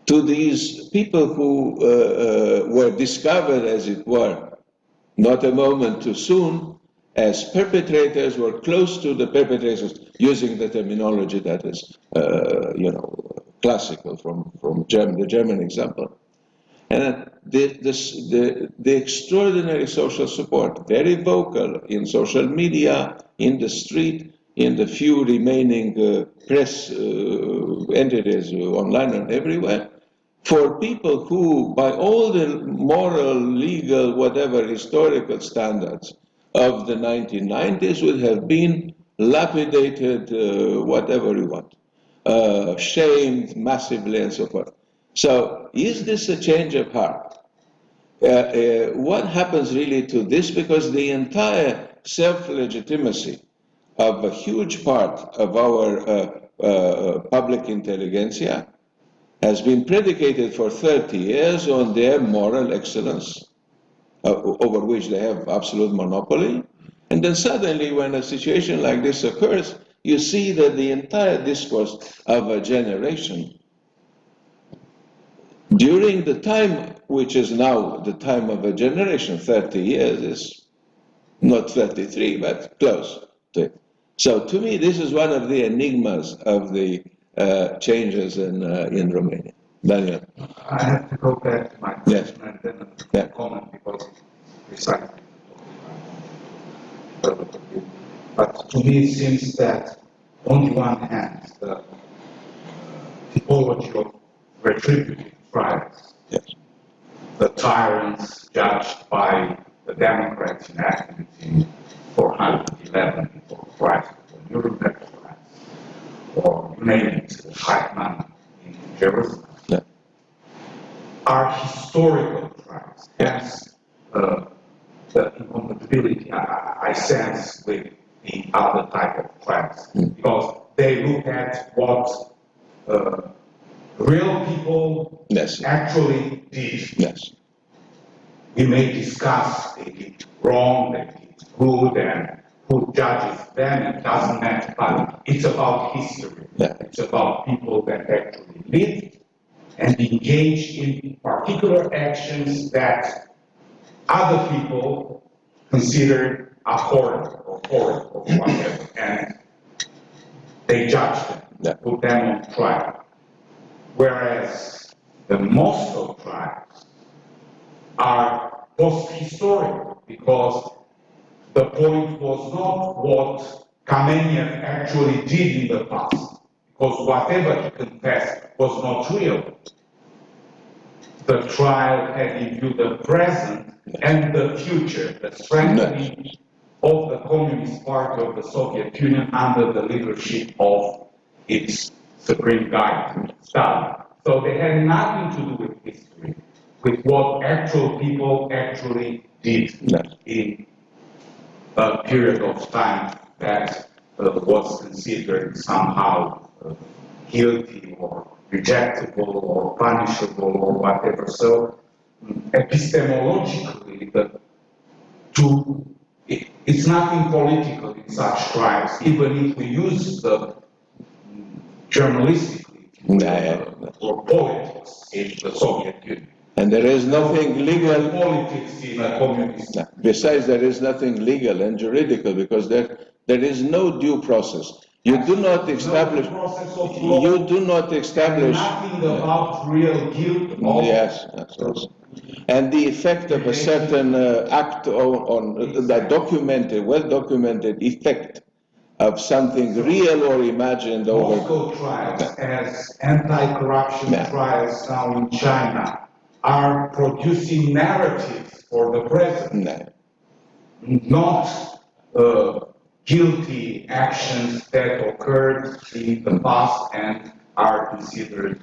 to these people who were discovered, as it were, not a moment too soon, as perpetrators, were close to the perpetrators, using the terminology that is, classical from the German example. And the extraordinary social support, very vocal in social media, in the street, in the few remaining press entities, online and everywhere, for people who, by all the moral, legal, whatever historical standards of the 1990s, would have been lapidated, whatever you want, shamed massively and so forth. So is this a change of heart? What happens really to this? Because the entire self-legitimacy of a huge part of our public intelligentsia has been predicated for 30 years on their moral excellence, over which they have absolute monopoly. And then suddenly, when a situation like this occurs, you see that the entire discourse of a generation, during the time which is now the time of a generation, 30 years is not 33, but close to it. So to me, this is one of the enigmas of the changes in Romania. Daniel. I have to go back to my question and then comment, because it's precisely. But to me, it seems that on the one hand, the typology of retributive trials, the tyrants judged by the Democrats in Athens in 411 for Christ, or Nuremberg trials, or you name it, the Heitman in Jerusalem, are historical trials. Hence, the incompatibility I sense with the other type of trials, because they look at what real people actually did. Yes. We may discuss they did wrong, they did good, and who judges them, it doesn't matter, but it's about history. It's about people that actually lived and engaged in particular actions that other people consider abhorrent or horrible or whatever, and they judge them, put them on trial. Whereas the Moscow trials are post-historical, because the point was not what Kamenev actually did in the past, because whatever he confessed was not real. The trial had in view the present and the future, the strengthening of the Communist Party of the Soviet Union under the leadership of its supreme guide, Stalin. So they had nothing to do with history, with what actual people actually did in a period of time that was considered somehow guilty or rejectable or punishable or whatever. So epistemologically, it's nothing political in such trials, even if we use the journalistically or politics in the Soviet Union. And there is nothing legal. Politics in a communist. Besides, there is nothing legal and juridical because there is no due process. You do not establish. You do not establish. Nothing about real guilt. Yes. And the effect of a certain act on that documented, well-documented effect of something real or imagined Moscow trials, as anti-corruption trials now in China, are producing narratives for the present, not guilty actions that occurred in the past and are considered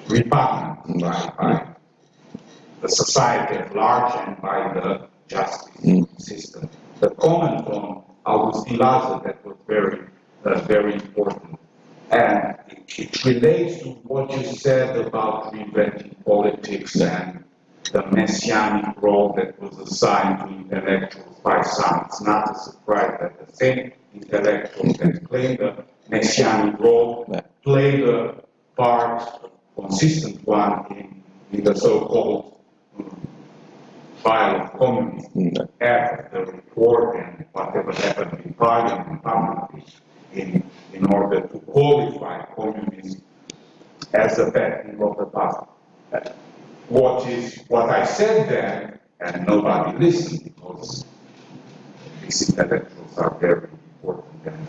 repugnant by the society at large and by the justice system. The comment on Augustin Laza that was very important. And it relates to what you said about reinventing politics and the messianic role that was assigned to intellectuals by some. It's not a surprise that the same intellectuals that claim the messianic role played a part, consistent one, in the so-called file of communism, after the report and whatever happened in parliament publicly in order to qualify communism as a bad thing of the past. What I said then, and nobody listened because these intellectuals are very important and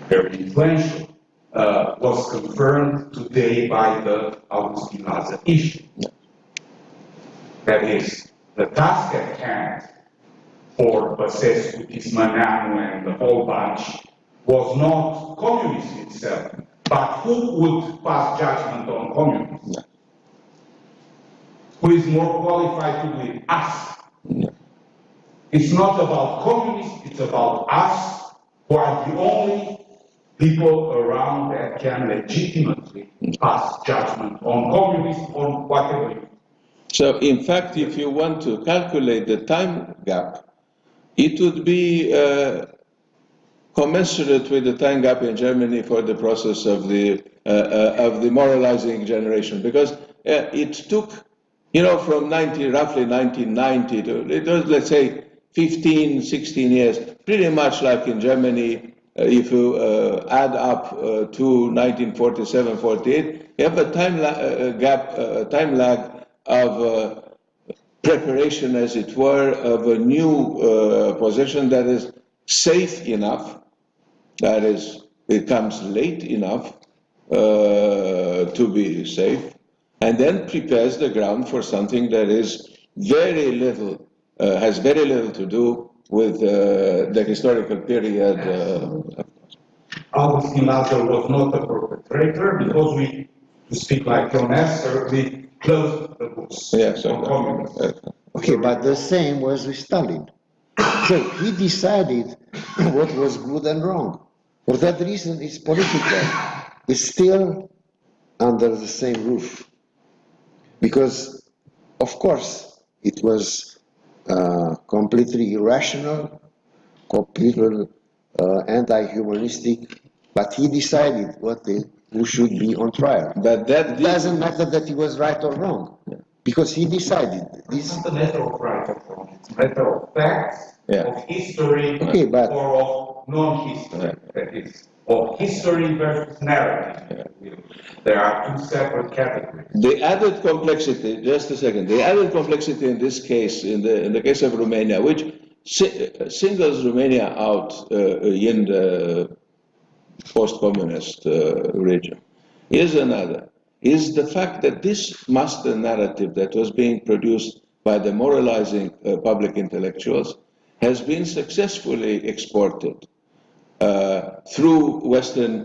very influential, was confirmed today by the Augustin Laza issue. That is, the task at hand for Băsescu, Tismaneanu, and the whole bunch was not communism itself, but who would pass judgment on communism? Who is more qualified to do it? Us. It's not about communists, it's about us, who are the only people around that can legitimately pass judgment on communists, on whatever you. So, in fact, if you want to calculate the time gap, it would be commensurate with the time gap in Germany for the process of the moralizing generation, because it took, from roughly 1990 to, it was, let's say, 15, 16 years, pretty much like in Germany. If you add up to 1947, 48, you have a time lag of preparation, as it were, of a new position that is safe enough, that is, it comes late enough to be safe, and then prepares the ground for something that is very little, has very little to do with the historical period. Augustin Laza was not a perpetrator because we, to speak like John Esther, we closed the books on communism. Okay, but the same was with Stalin. So he decided what was good and wrong. For that reason, it's political. It's still under the same roof. Because, of course, it was completely irrational, completely anti-humanistic, but he decided who should be on trial. But that doesn't matter that he was right or wrong, because he decided. It's not a matter of right or wrong, it's a matter of facts, of history, or of non-history, that is, of history versus narrative. There are two separate categories. The added complexity, just a second, the added complexity in this case, in the case of Romania, which singles Romania out in the post-communist region, is the fact that this master narrative that was being produced by the moralizing public intellectuals has been successfully exported through Western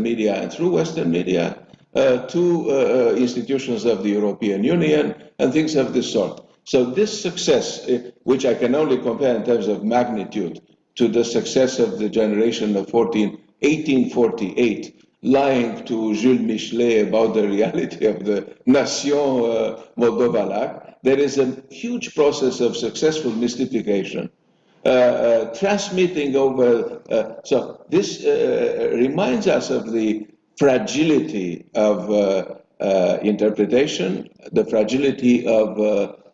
media, and through Western media to institutions of the European Union and things of this sort. So this success, which I can only compare in terms of magnitude to the success of the generation of 1848, lying to Jules Michelet about the reality of the Nation Moldova-Lac, there is a huge process of successful mystification, transmitting over. So this reminds us of the fragility of interpretation, the fragility of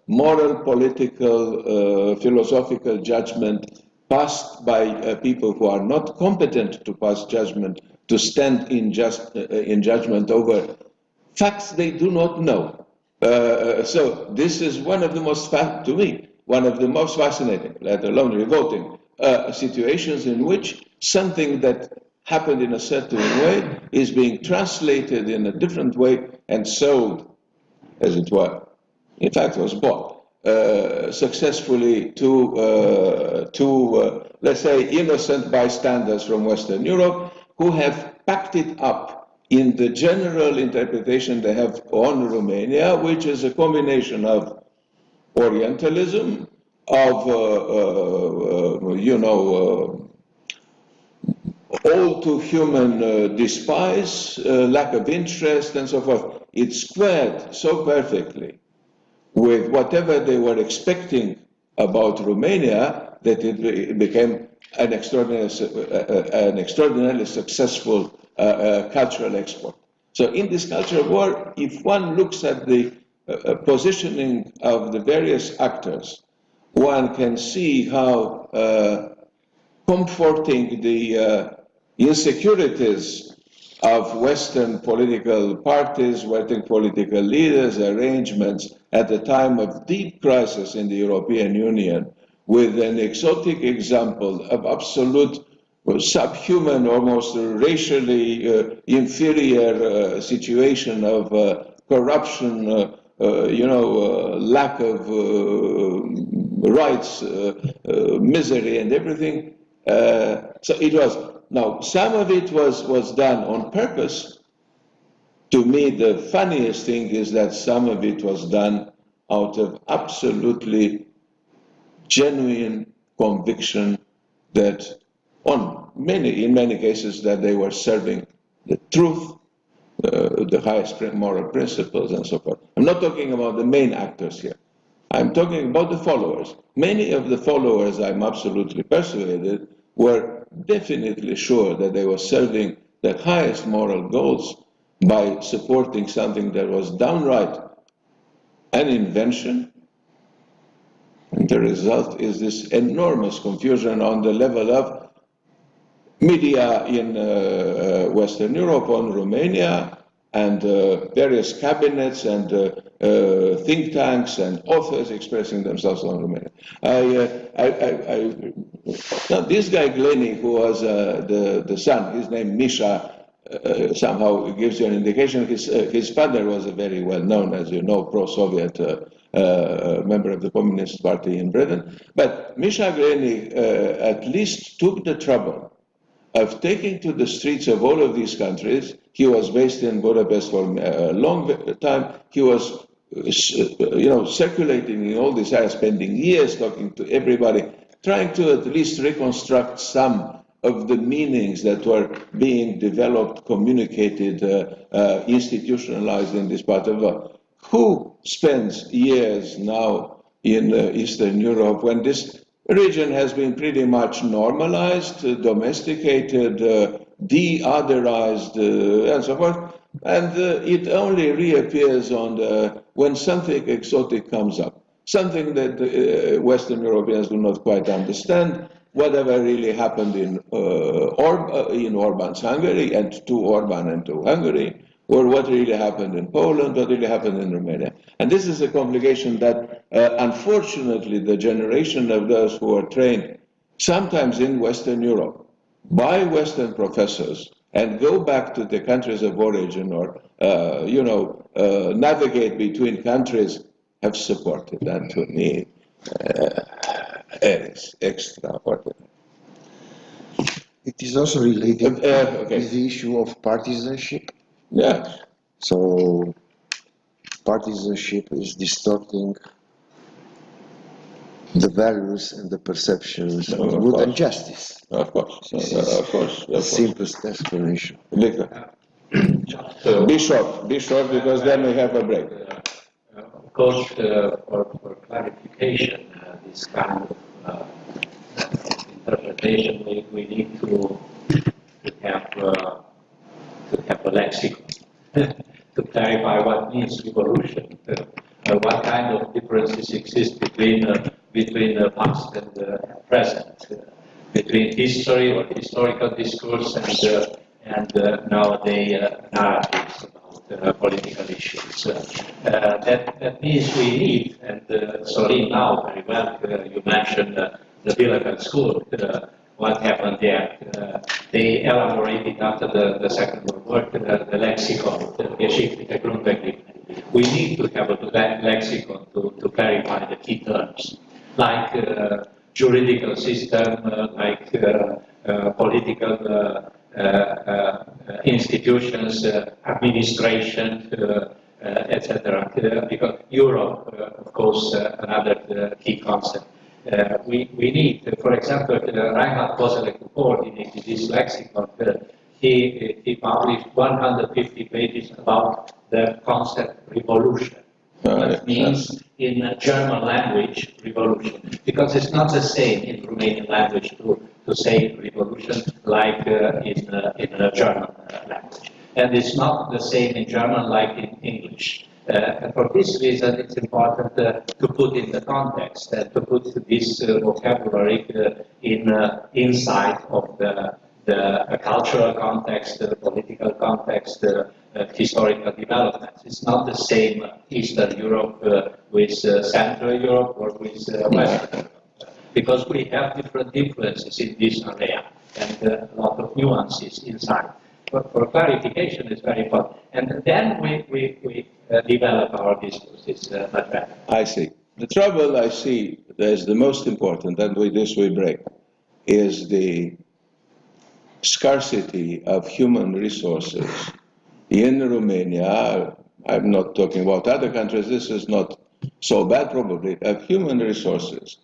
moral, political, philosophical judgment passed by people who are not competent to pass judgment, to stand in judgment over facts they do not know. So this is one of the most, to me, one of the most fascinating, let alone revolting, situations in which something that happened in a certain way is being translated in a different way and sold, as it were. In fact, was bought successfully to let's say, innocent bystanders from Western Europe who have packed it up in the general interpretation they have on Romania, which is a combination of Orientalism, of all too human despise, lack of interest, and so forth. It squared so perfectly with whatever they were expecting about Romania that it became an extraordinarily successful cultural export. So in this cultural war, if one looks at the positioning of the various actors, one can see how comforting the insecurities of Western political parties, Western political leaders, arrangements at a time of deep crisis in the European Union, with an exotic example of absolute subhuman, almost racially inferior situation of corruption, lack of rights, misery, and everything. So it was. Now, some of it was done on purpose. To me, the funniest thing is that some of it was done out of absolutely genuine conviction that in many cases that they were serving the truth, the highest moral principles, and so forth. I'm not talking about the main actors here. I'm talking about the followers. Many of the followers, I'm absolutely persuaded, were definitely sure that they were serving the highest moral goals by supporting something that was downright an invention. And the result is this enormous confusion on the level of media in Western Europe, on Romania, and various cabinets and think tanks and authors expressing themselves on Romania. Now this guy Glenny, who was the son, his name Misha, somehow gives you an indication. His father was a very well-known, as you know, pro-Soviet member of the Communist Party in Britain. But Misha Glenny at least took the trouble of taking to the streets of all of these countries. He was based in Budapest for a long time. He was, circulating in all these areas, spending years talking to everybody, trying to at least reconstruct some of the meanings that were being developed, communicated, institutionalized in this part of the world. Who spends years now in Eastern Europe when this region has been pretty much normalized, domesticated, de-otherized, and so forth, and it only reappears when something exotic comes up, something that Western Europeans do not quite understand, whatever really happened in Orban's Hungary, and to Orban and to Hungary, or what really happened in Poland, what really happened in Romania. And this is a complication that, unfortunately, the generation of those who are trained, sometimes in Western Europe, by Western professors, and go back to the countries of origin or, navigate between countries, have supported. That to me is extraordinary. It is also related Okay. with the issue of partisanship. Yeah. So partisanship is distorting the values and the perceptions of good and justice. Of course, This is of course. the simplest explanation. Victor, be short because then we have a break. Of course, for clarification, this kind of interpretation, we need to have a lexicon to clarify what means revolution, what kind of differences exist between the past and the present, between history or historical discourse and nowadays narratives about political issues. That means we need, and Sorin now very well, you mentioned the Biblical school, what happened there. They elaborated after the Second World War the lexicon, the geschichtliche Grundbegriffe. We need to have a lexicon to clarify the key terms, like juridical system, like political institutions, administration, etc. Because Europe, of course, another key concept. We need, for example, Reinhard Koselleck, who coordinated this lexicon, he published 150 pages about the concept revolution. That means in German language, revolution. Because it's not the same in Romanian language to say revolution like in German language. And it's not the same in German like in English. And for this reason, it's important to put in the context, to put this vocabulary inside of the cultural context, the political context, historical developments. It's not the same Eastern Europe with Central Europe or with Western Europe, because we have different influences in this area and a lot of nuances inside. But for clarification, it's very important. And then we develop our discourses much better. I see. The trouble I see as the most important, and with this we break, is the scarcity of human resources in Romania. I'm not talking about other countries, this is not so bad probably, of human resources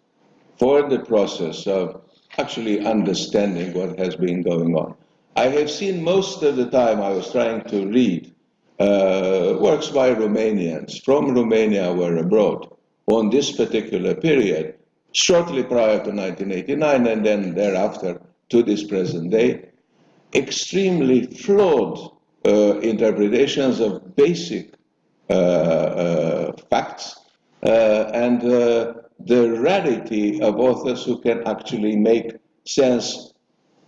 for the process of actually understanding what has been going on. I have seen most of the time I was trying to read works by Romanians from Romania were abroad on this particular period, shortly prior to 1989 and then thereafter to this present day, extremely flawed interpretations of basic facts and the rarity of authors who can actually make sense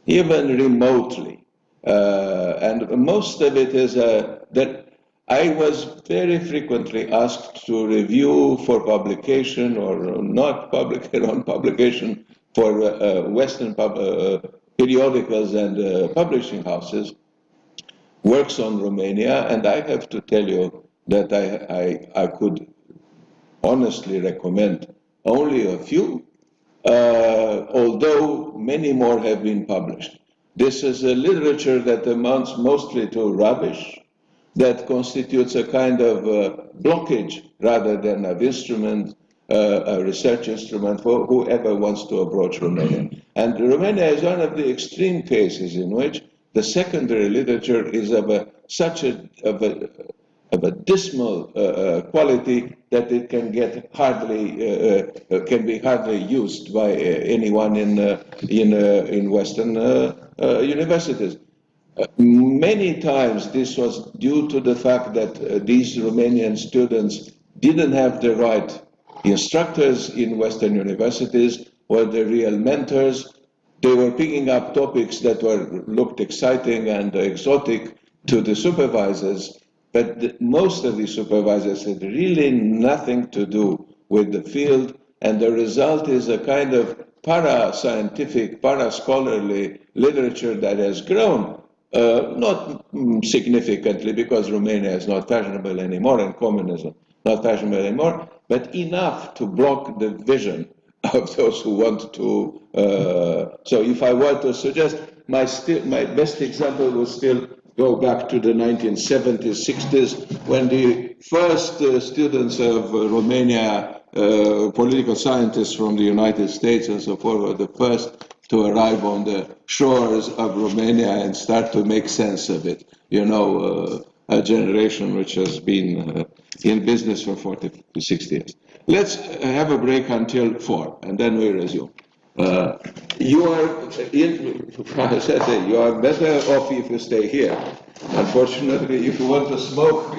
even remotely. And most of it is that I was very frequently asked to review for publication or not on publication for Western periodicals and publishing houses, works on Romania, and I have to tell you that I could honestly recommend only a few, although many more have been published. This is a literature that amounts mostly to rubbish, that constitutes a kind of blockage rather than an instrument, a research instrument for whoever wants to approach Romania. And Romania is one of the extreme cases in which the secondary literature is of a dismal quality that it can get can be hardly used by anyone in Western universities. Many times this was due to the fact that these Romanian students didn't have the right instructors in Western universities or the real mentors. They were picking up topics that looked exciting and exotic to the supervisors, but most of the supervisors had really nothing to do with the field, and the result is a kind of para-scientific, para-scholarly literature that has grown, not significantly because Romania is not fashionable anymore and communism not fashionable anymore, but enough to block the vision of those who want to. So if I were to suggest, my best example would still go back to the 1970s, 60s, when the first students of Romania, political scientists from the United States and so forth, were the first to arrive on the shores of Romania and start to make sense of it. You know, a generation which has been in business for 40 to 60 years. Let's have a break until 4, and then we resume. You are better off if you stay here. Unfortunately, if you want to smoke,